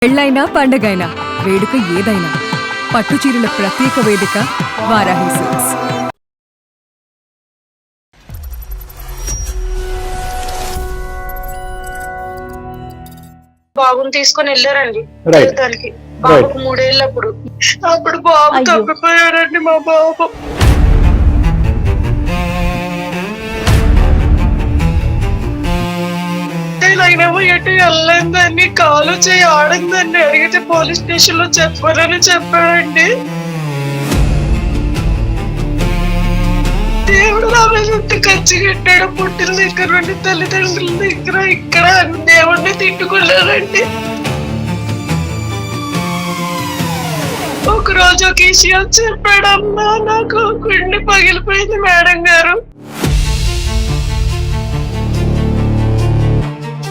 పెళ్ళైనా పండగైనా వేడుక ఏదైనా పట్టుచీరల ప్రత్యేక వేదిక వారాహి సిల్క్స్. బాబుని తీసుకొని వెళ్ళారండి దానికి. బాబుకు 3 ఏళ్ళప్పుడు అప్పుడు బాబు తప్పిపోయారండి. మా బాబు ఆయనేమో ఎటు వెళ్ళలేదని కాలు చేయి ఆడిందని అడిగితే పోలీస్ స్టేషన్ లో చెప్పారని చెప్పాడండి. దేవుడు నా మీద ఎంత ఖర్చు కట్టాడు. పుట్టిన దగ్గర నుండి తల్లిదండ్రుల దగ్గర ఇక్కడ దేవుడిని తిట్టుకున్నారండి. ఒక రోజు ఒక విషయం చెప్పాడమ్మా, నాకు గుండె పగిలిపోయింది మేడం గారు.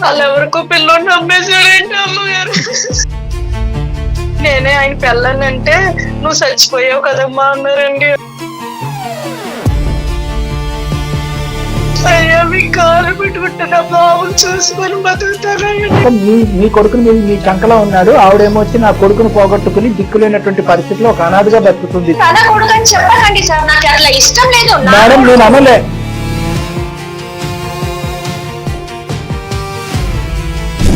వాళ్ళు ఎవరికో పిల్లని నమ్మేశాడండి అమ్మగారు. నేనే ఆయన పెళ్ళానంటే నువ్వు చచ్చిపోయావు కదమ్మా అన్నారండి. అయ్యా మీ కాలు పెట్టుకుంటున్నా బాబుని చూసుకొని బతుకుతారా. మీ కొడుకుని మీ చంకలో ఉన్నాడు, ఆవిడేమో వచ్చి నా కొడుకును పోగొట్టుకుని దిక్కులేనటువంటి పరిస్థితిలో ఒక అనాథగా బతుకుతుంది. మేడం నేను అనలే.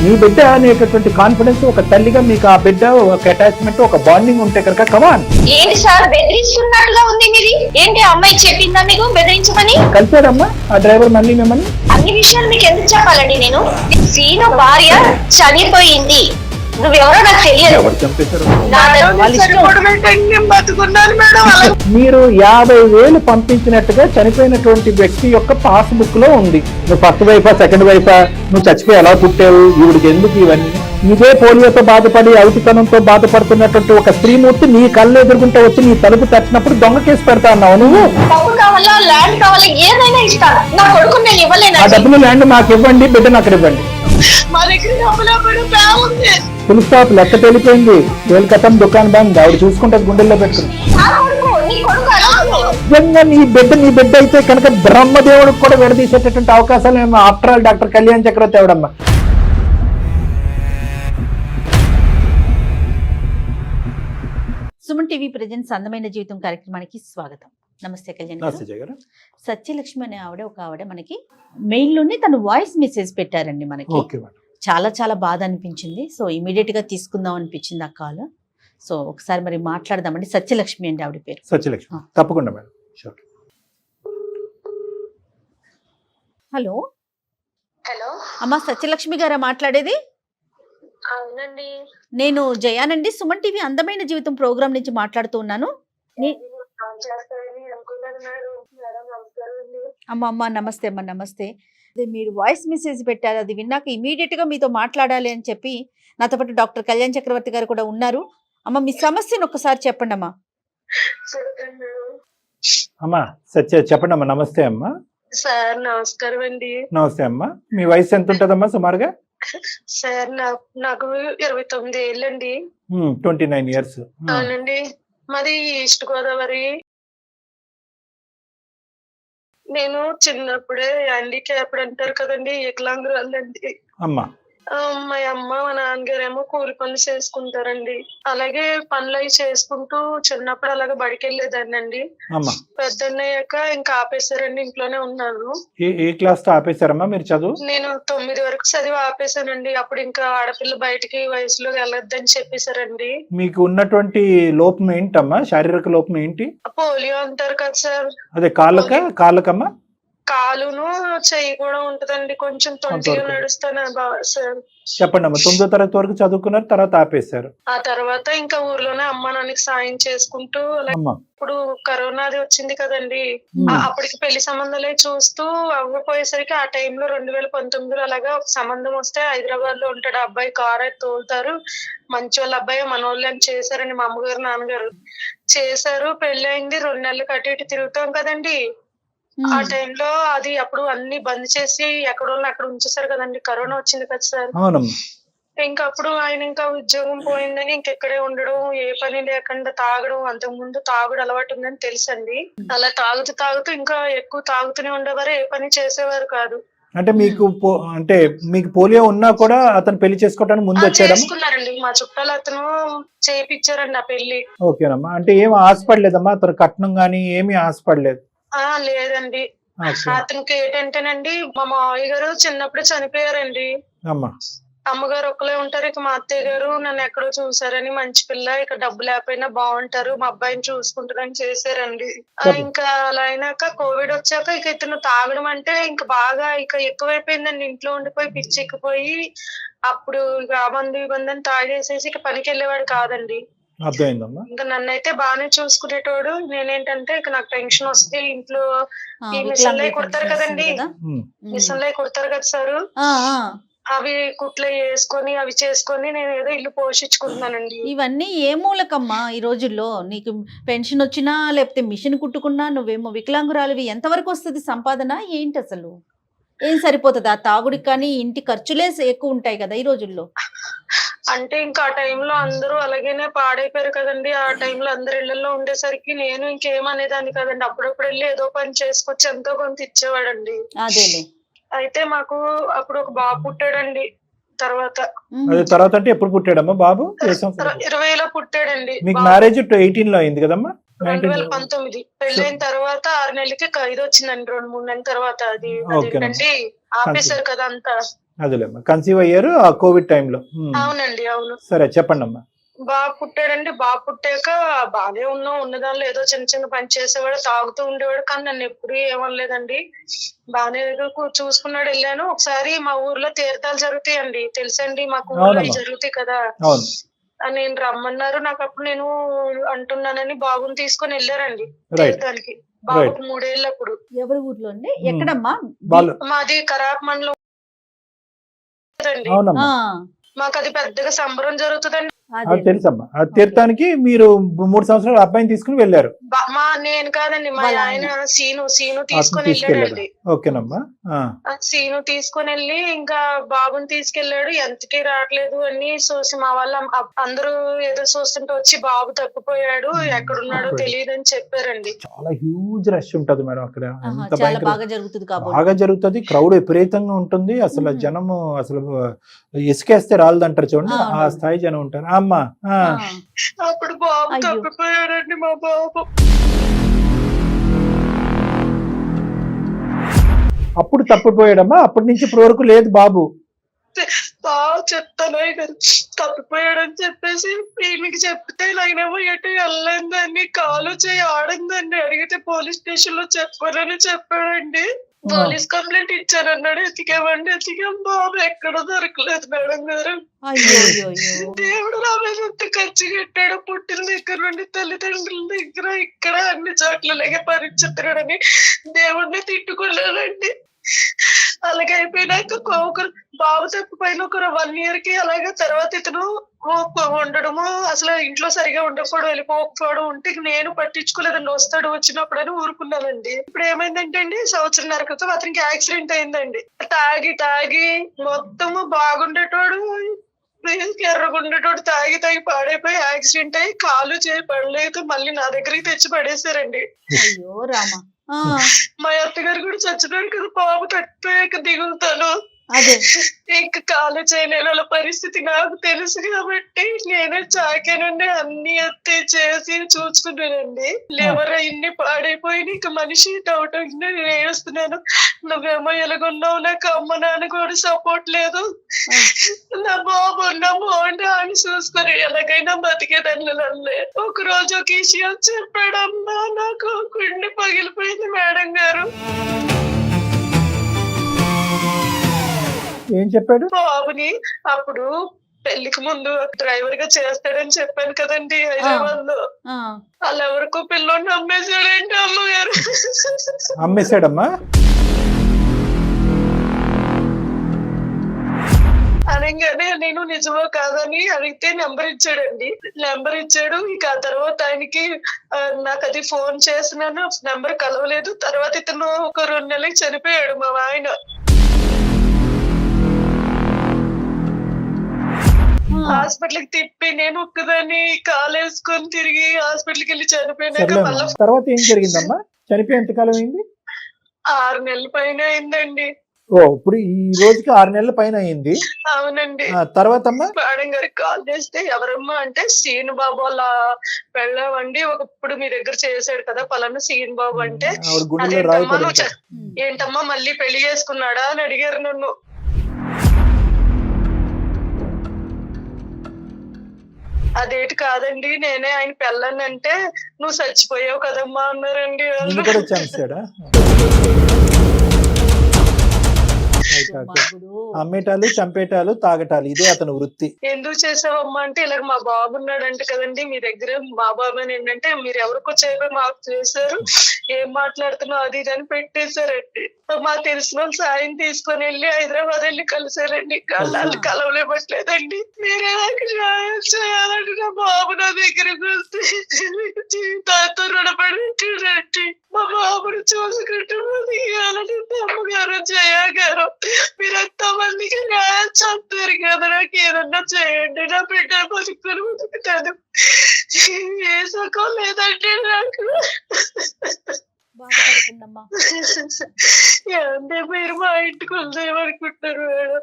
మీ బిడ్డ అనేటటువంటి కాన్ఫిడెన్స్, ఒక తల్లిగా మీకు ఆ బిడ్డ ఒక అటాచ్మెంట్, ఒక బాండింగ్ ఉంటే కనుక కమాన్. ఏంటి సార్ బెదిరిస్తున్నట్టుగా ఉంది మీది? ఏంటి అమ్మాయి చెప్పిందా మీకు బెదిరించమని? కలిసాడమ్మా ఆ డ్రైవర్ మళ్ళీ మిమ్మల్ని? అన్ని విషయాలు మీకు ఎందుకు చెప్పాలండి? నేను సీను భార్య చనిపోయింది, నువ్వెవరో నాకు తెలియదు. ఎవరు చంపేశారు? మీరు 50,000 పంపించినట్టుగా చనిపోయినటువంటి వ్యక్తి యొక్క పాస్ బుక్ లో ఉంది. నువ్వు ఫస్ట్ వైఫా సెకండ్ వైఫా, నువ్వు చచ్చిపోయి ఎలా పుట్టావు, ఈవిడికి ఎందుకు ఇవన్నీ? ఇదే పోలియోతో బాధపడి అవిటితనంతో బాధపడుతున్నటువంటి ఒక స్త్రీమూర్తి నీ కళ్ళు ఎదుర్కొంటే వచ్చి నీ తలుపు తచ్చినప్పుడు దొంగ కేసు పెడతా అన్నావు నువ్వు. ల్యాండ్ కావాలి, ఏదైనా ఇస్తాను. నా కొడుకు నేను ఇవ్వలేను. ఆ డబ్బులు ల్యాండ్ నాకు ఇవ్వండి, బిడ్డను అక్కడ ఇవ్వండి. ఫుల్ స్టాప్, లెక్క తెలిపోయింది. వేలుకతం దుకాణం బంద్. ఆవిడ చూసుకుంటే గుండెల్లో పెట్టుకుని నిజంగా నీ బిడ్డ అయితే కనుక బ్రహ్మదేవుడికి కూడా విడదీసేటటువంటి అవకాశాలు ఏమో ఆఫ్టర్ ఆల్ డాక్టర్ కళ్యాణ్ చక్రవర్తి ఎవడమ్మా. సుమన్ టీవీ ప్రెజెంట్స్ అందమైన జీవితం కార్యక్రమానికి స్వాగతం. నమస్తే కళ్యాణ్ గారు. సత్యలక్ష్మి అనే ఆవిడ మనకి మెయిల్ లోనే తను వాయిస్ మెసేజ్ పెట్టారండి మనకి. చాలా చాలా బాధ అనిపించింది. సో ఇమీడియట్ గా తీసుకుందాం అనిపించింది ఆ కాల్. సో ఒకసారి మరి మాట్లాడదామండి. సత్యలక్ష్మి అండి ఆవిడ పేరు. సత్యలక్ష్మి, తప్పకుండా మేడం. హలో హలో అమ్మా, సత్యలక్ష్మి గారా మాట్లాడేది? అవునండి, నేను జయానండి, సుమన్ టీవీ అందమైన జీవితం ప్రోగ్రామ్ నుంచి మాట్లాడుతూ ఉన్నాను. అమ్మ నమస్తే అమ్మ. నమస్తే. అదే మీరు వాయిస్ మెసేజ్ పెట్టారు, అది విన్నాక ఇమీడియట్ గా మీతో మాట్లాడాలి అని చెప్పి నాతో పాటు డాక్టర్ కళ్యాణ్ చక్రవర్తి గారు కూడా ఉన్నారు. అమ్మ మీ సమస్యను ఒకసారి చెప్పండి అమ్మా. అమ్మా సత్య చెప్పండి అమ్మా. నమస్తే అమ్మా. సార్ నమస్కారం అండి. నమస్తే అమ్మా. మీ వయసు ఎంత ఉంటుందమ్మా సుమారుగా? సార్ నాకు 29 ఏళ్ళండి. 29 years. అవునండి. మాది ఈస్ట్ గోదావరి. నేను చిన్నప్పుడే హ్యాండిక్యాప్డ్ అంటారు కదండి, వికలాంగురాలండి. అమ్మా మా అమ్మ మా నాన్నగారేమో కూలి పనులు చేసుకుంటారండి. అలాగే పనులు అవి చేసుకుంటూ చిన్నప్పుడు అలాగే బడికి వెళ్ళేదాన్ని అండి. పెద్దయ్యాక ఇంకా ఆపేశారండి, ఇంట్లోనే ఉన్నాను. ఏ క్లాస్ తో ఆపేశారమ్మా మీరు చదువు? నేను 9 వరకు చదివి ఆపేశానండి. అప్పుడు ఇంకా ఆడపిల్ల బయటికి వయసులో వెళ్ళొద్దని చెప్పేశారండి. మీకు ఉన్నటువంటి లోపం ఏంటమ్మా? శారీరక లోపం ఏంటి? పోలియో అంటారు కదా సార్. అదే కాళ్ళకమ్మా? కాలును చెయ్యి కూడా ఉంటదండి, కొంచెం తొంటిగా నడుస్తాను సార్. చెప్పండి అమ్మా. 9వ తరగతి వరకు చదువుకున్నారు, తర్వాత ఆపేశారు. ఆ తర్వాత ఇంకా ఊర్లోనే అమ్మ నాన్నకి సాయం చేసుకుంటూ, ఇప్పుడు కరోనాది వచ్చింది కదండి, అప్పటికి పెళ్లి సంబంధాలే చూస్తూ అవ్వపోయేసరికి ఆ టైంలో 2019లో అలాగా సంబంధం వస్తే హైదరాబాద్ లో ఉంటాడు అబ్బాయి, కారు తోలుతారు, మంచి వాళ్ళ అబ్బాయి మనోళ్ళు అని చేశారండి. మా అమ్మగారు నాన్నగారు చేశారు. పెళ్లి అయింది. 2 నెలలకు అటు ఇటు తిరుగుతాం కదండి. ఆ టైంలో అది అప్పుడు అన్ని బంద్ చేసి ఎక్కడోళ్ళు అక్కడ ఉంచేసారు కదండి, కరోనా వచ్చింది కదా సార్. ఇంకా అప్పుడు ఆయన ఇంకా ఉద్యోగం పోయిందని ఇంకెక్కడే ఉండడం, ఏ పని లేకుండా తాగడం. అంతకు ముందు తాగుడు అలవాటు ఉందని తెలుసండి. అలా తాగుతూ ఇంకా ఎక్కువ తాగుతూనే ఉండేవారు, ఏ పని చేసేవారు కాదు. అంటే అంటే మీకు పోలియో ఉన్నా కూడా అతను పెళ్లి చేసుకోవడానికి ముందు వచ్చాడమ్మా? చేసుకున్నారండి, మా చుట్టాలు అతను చేయించారండి ఆ పెళ్లి. ఓకేనమ్మా. అంటే ఏమి ఆశపడలేదమ్మా అతను కట్నం గానీ ఏమీ ఆశపడలేదు? లేదండి. అతనికి ఏంటంటేనండి, మా మావయ్య గారు చిన్నప్పుడు చనిపోయారండి. అమ్మా. అమ్మగారు ఒక్కలే ఉంటారు. ఇక మా అత్తయ్య గారు నన్ను ఎక్కడో చూసారని, మంచి పిల్ల, ఇక డబ్బు లేకపోయినా బాగుంటారు, మా అబ్బాయిని చూసుకుంటారని చేశారండి. ఇంకా అలా అయినాక కోవిడ్ వచ్చాక ఇక ఇతను తాగడం అంటే ఇంకా బాగా ఇక ఎక్కువైపోయిందండి. ఇంట్లో ఉండిపోయి పిచ్చి ఎక్కిపోయి అప్పుడు ఇక ఆ మందు ఈ మందు అని తాగేసేసి ఇక పనికి వెళ్ళేవాడు కాదండి. ఇంకా నన్నైతే బాగానే చూసుకునేటోడు. నేనేంటంటే ఇక నాకు టెన్షన్ వస్తే ఇంట్లో ఈ మిషన్లే కుడతారు కదండి, మిషన్లే కుడతారు కదా సార్, అవి కుట్లు వేసుకొని అవి చేసుకొని నేను ఏదో ఇల్లు పోషించుకుంటున్నానండి. ఇవన్నీ ఏ మూలకమ్మా ఈ రోజుల్లో? నీకు పెన్షన్ వచ్చినా లేకపోతే మిషన్ కుట్టుకున్నా నువ్వేమో వికలాంగురాలివి, ఎంతవరకు వస్తుంది సంపాదన? ఏంటి అసలు ఏం సరిపోతుంది? ఆ తాగుడికి కానీ ఇంటి ఖర్చులే ఎక్కువ ఉంటాయి కదా ఈ రోజుల్లో. అంటే ఇంకా ఆ టైంలో అందరూ అలాగేనే పాడైపోయారు కదండి. ఆ టైంలో అందరు ఇళ్లలో ఉండేసరికి నేను ఇంకేమనేదాన్ని కదండి. అప్పుడప్పుడు వెళ్ళి ఏదో పని చేసుకొచ్చి ఎంతో కొంత ఇచ్చేవాడండి. అదేలే. అయితే మాకు అప్పుడు ఒక బాబు పుట్టాడండి. తర్వాత అంటే ఎప్పుడు పుట్టాడమ్మా బాబు? 2020లో పుట్టాడండి. మీకు మ్యారేజ్ 18 లో అయింది కదమ్మా? 2019 పెళ్ళైన తర్వాత 6 నెలలకి ఖైదు వచ్చిందండి. 2-3 నెలల తర్వాత అది అదేంటండి ఆపేశారు కదా అంతా. అదేలేమ్మా, కన్సీవ్ అయ్యారు ఆ కోవిడ్ టైంలో. అవునండి, అవును. సరే చెప్పండి అమ్మా. బాబు పుట్టాడండి. బాబు పుట్టాక బాగానే ఉన్నదానిలో ఏదో చిన్న చిన్న పని చేసేవాడు, తాగుతూ ఉండేవాడు, కానీ నన్ను ఎప్పుడు ఏమనలేదండి. బాగానే చూసుకున్నాడు. వెళ్ళాను ఒకసారి, మా ఊర్లో తీర్థాలు జరుగుతాయండి, తెలుసండి మాకు ఊర్లో జరుగుతాయి కదా, నేను రమ్మన్నారు. నాకు అప్పుడు నేను అంటున్నానని బాబుని తీసుకొని వెళ్ళారండి తీర్థానికి. బాబుకు 3 ఏళ్ళు అప్పుడు. ఎవరి ఊర్లో అండి? ఎక్కడమ్మా? మాది కరాప్ మండలం. మాకు అది పెద్దగా సంబరం జరుగుతుందండి. తెలుసమ్మా. ఆ తీర్థానికి మీరు 3 సంవత్సరాలు అబ్బాయిని తీసుకుని వెళ్ళారు? నేను కాదండి, మా ఆయన సీను తీసుకొని వెళ్ళాడండి. ఓకేనమ్మా. సీను తీసుకొని వెళ్ళి ఇంకా బాబుని తీసుకెళ్లాడు. ఎంతకీ రావట్లేదు అని చూసి మా వాళ్ళ అందరూ ఏదో చూస్తుంటే వచ్చి బాబు తప్పిపోయాడు, ఎక్కడున్నాడో తెలియదు అని చెప్పారండి. చాలా హ్యూజ్ రష్ ఉంటది మేడం అక్కడ. బాగా జరుగుతుంది, క్రౌడ్ విపరీతంగా ఉంటుంది. అసలు జనము అసలు ఇసుకేస్తే రాలదంటారు చూడండి, ఆ స్థాయి జనం ఉంటారు. అమ్మా, అప్పుడు బాబు తప్పిపోయాడండి మా బాబు. అప్పుడు తప్పిపోయాడమ్మా? అప్పటి నుంచి ఇప్పుడు వరకు లేదు బాబు? బాగా చెప్తాను తప్పిపోయాడని చెప్పేసి వీళ్ళకి చెప్తే నాయనేమో ఎటు వెళ్ళలేదని, కాలు చేయి ఆడిందని అడిగితే పోలీస్ స్టేషన్ లో చెప్పారని చెప్పాడండి. Police complaint ఇచ్చారన్నాడు. ఎతికాం బాబు ఎక్కడ దొరకలేదు మేడం గారు. దేవుడు నా మీద ఎంత ఖర్చు పెట్టాడు, పుట్టిన దగ్గర నుండి తల్లిదండ్రుల దగ్గర ఇక్కడ అన్ని చోట్ల పరిచిత్రాడని దేవుడిని తిట్టుకోలేదండి. అలాగే అయిపోయినాక ఒకరు బాబు తప్పిపోయిన ఒక 1 year కి అలాగే తర్వాత ఇతను ఉండడము, అసలు ఇంట్లో సరిగా ఉండకపోవడం, వెళ్ళిపోకపోవడం ఉంటే నేను పట్టించుకోలేదండి. వస్తాడు వచ్చినప్పుడు అని ఊరుకున్నానండి. ఇప్పుడు ఏమైందంటే అండి, 1.5 సంవత్సరం క్రితం అతనికి యాక్సిడెంట్ అయిందండి. తాగి మొత్తము బాగుండేటోడు, ఎర్రగుండేటోడు తాగి పాడైపోయి యాక్సిడెంట్ అయ్యి కాలు చేయి పడలేదు. మళ్ళీ నా దగ్గరికి తెచ్చి పడేశారండి. మా అత్తగారు కూడా చచ్చిపోయారు కదా బాబు తప్పిపోయాక దిగుతాను. ఇంకా కాలు చేయలేని పరిస్థితి నాకు తెలుసు కాబట్టి నేనే చాకేనండి, అన్ని ఎత్తి చేసి చూసుకున్నానండి. లివర్ ఇన్ని పాడైపోయి ఇక మనిషి డౌట్ అవుతుంది. నేను ఏడుస్తున్నాను. నువ్వేమో ఎలాగున్నావు, నాకు అమ్మ నాన్న కూడా సపోర్ట్ లేదు, నా బాబు నా బాగుండా అని చూసుకొని ఎలాగైనా బతికేదాన్ని. నన్ను ఒక రోజు ఒక విషయం చెప్పాడమ్మా, నాకు గుండె పగిలిపోయింది మేడం గారు. ఏం చెప్పాడు? బాబుని అప్పుడు పెళ్లికి ముందు డ్రైవర్ గా చేస్తాడని చెప్పాను కదండి హైదరాబాద్ లో. వాళ్ళు ఎవరికో పిల్లోని అమ్మేశాడండి అమ్మగారు. అమ్మేశాడమ్మా? అనగానే నేను నిజమో కాదని అడిగితే నెంబర్ ఇచ్చాడండి. నెంబర్ ఇచ్చాడు. ఇక ఆ తర్వాత ఆయనకి నాకు అది ఫోన్ చేసినాను, నెంబర్ కలవలేదు. తర్వాత ఇతను ఒక 2 నెలలకి చనిపోయాడు మా ఆయన. హాస్పిటల్ కి తిప్పి నేను ఒక్కదాన్ని కాలు వేసుకొని తిరిగి హాస్పిటల్ కి వెళ్ళి చనిపోయినాక తర్వాత ఏం జరిగిందమ్మా? చనిపోయి ఎంతకాలం అయింది? 6 నెలల పైన అయిందండి. ఓ ఇప్పుడు ఈ రోజుకి 6 నెలల పైన అయింది. అవునండి. తర్వాత అమ్మా మేడం గారికి కాల్ చేస్తే ఎవరమ్మా అంటే సీను బాబు వాళ్ళ వెళ్ళామండి, ఒకప్పుడు మీ దగ్గర చేశాడు కదా పలానా సీను బాబు అంటే, ఆవిడ గుండెలో రాయి అదేంటమ్మా పడింది. ఏంటమ్మా మళ్ళీ పెళ్లి చేసుకున్నాడా అని అడిగారు నన్ను. అదేటి కాదండి నేనే ఆయన పెళ్ళానంటే, నువ్వు చచ్చిపోయావు కదమ్మా అన్నారండి వాళ్ళు. నిన్ను కూడా చంపాడా? అమ్మేటాలు, చంపేటాలు, తాగటాలు ఇదే అతని వృత్తి. ఎందుకు చేసావమ్మా అంటే, ఇలాగ మా బాబు ఉన్నాడంటే కదండి మీ దగ్గర, మా బాబు అని ఏంటంటే మీరు ఎవరికో చేయబోయి మాకు చేశారు, ఏం మాట్లాడుతున్నావు అది ఇది అని పెట్టేశారండి. మాకు తెలిసిన వాళ్ళు సాయం తీసుకొని వెళ్ళి హైదరాబాద్ వెళ్ళి కలిసారండి. వాళ్ళు కలవలేమట్లేదండి. మీరే నాకు సాయం చేయాలండి, నా బాబు నా దగ్గరకు వస్తే జీవితాంతో రుణపడి మా బాబుని చూసుకుంటూ బతికేయాలని అమ్మగారు జయ గారు మీరు ఎంతో మందికి న్యాయం చేస్తారు కదా, నాకు ఏదన్నా చేయండి, నా బిడ్డను బతుకుని బతుకుతాను. ఏ సుఖం లేదండి నాకు. ఏమంటే మీరు మా ఇంటికి వద్దామనుకుంటారు మేడం.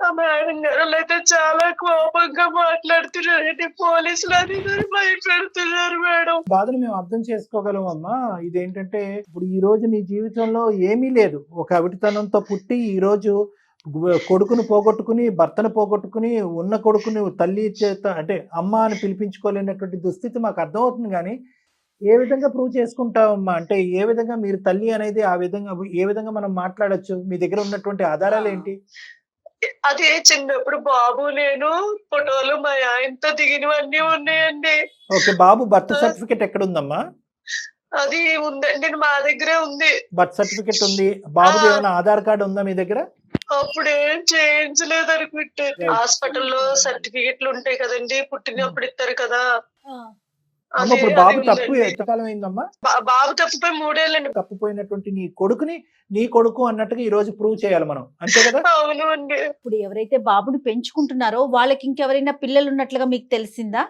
ఆ మేడం గారు అయితే చాలా కోపంగా మాట్లాడుతున్నారండి, పోలీసులు అది భయపెడుతున్నారు మేడం. బాధను మేము అర్థం చేసుకోగలం అమ్మా. ఇదేంటంటే ఇప్పుడు ఈ రోజు నీ జీవితంలో ఏమీ లేదు, ఒక అవిటితనంతో పుట్టి ఈ రోజు కొడుకును పోగొట్టుకుని, భర్తను పోగొట్టుకుని, ఉన్న కొడుకుని తల్లి చేత అంటే అమ్మ అని పిలిపించుకోలేనటువంటి దుస్థితి మాకు అర్థమవుతుంది. కానీ ఏ విధంగా ప్రూవ్ చేసుకుంటావమ్మా? అంటే ఏ విధంగా మీరు తల్లి అనేది ఆ విధంగా ఏ విధంగా మనం మాట్లాడొచ్చు? మీ దగ్గర ఉన్నటువంటి ఆధారాలు ఏంటి? అదే చిన్నప్పుడు బాబు నేను ఫోటోలు మా ఆయనతో దిగినవన్నీ ఉన్నాయండి. ఓకే, బాబు బర్త్ సర్టిఫికేట్ ఎక్కడ ఉందమ్మా? అది ఉందండి, మా దగ్గరే ఉంది. బర్త్ సర్టిఫికేట్ ఉంది. బాబు ఏమైనా ఆధార్ కార్డు ఉందా మీ దగ్గర? అప్పుడు ఏం చేయించలేదు అనుకుంటే. హాస్పిటల్లో సర్టిఫికెట్లు ఉంటాయి కదండి, పుట్టినప్పుడు ఇస్తారు కదా. ఇప్పుడు బాబు తప్పు ఎంతకాలం అయిందమ్మా? బాబు తప్పిపోయి 3 ఏళ్ళండి. తప్పిపోయినటువంటి నీ కొడుకుని నీ కొడుకు అన్నట్టుగా ఈ రోజు ప్రూవ్ చేయాలి మనం, అంతే కదా? అవును అండి. ఇప్పుడు ఎవరైతే బాబుని పెంచుకుంటున్నారో వాళ్ళకి ఇంకెవరైనా పిల్లలు ఉన్నట్లుగా మీకు తెలిసిందా?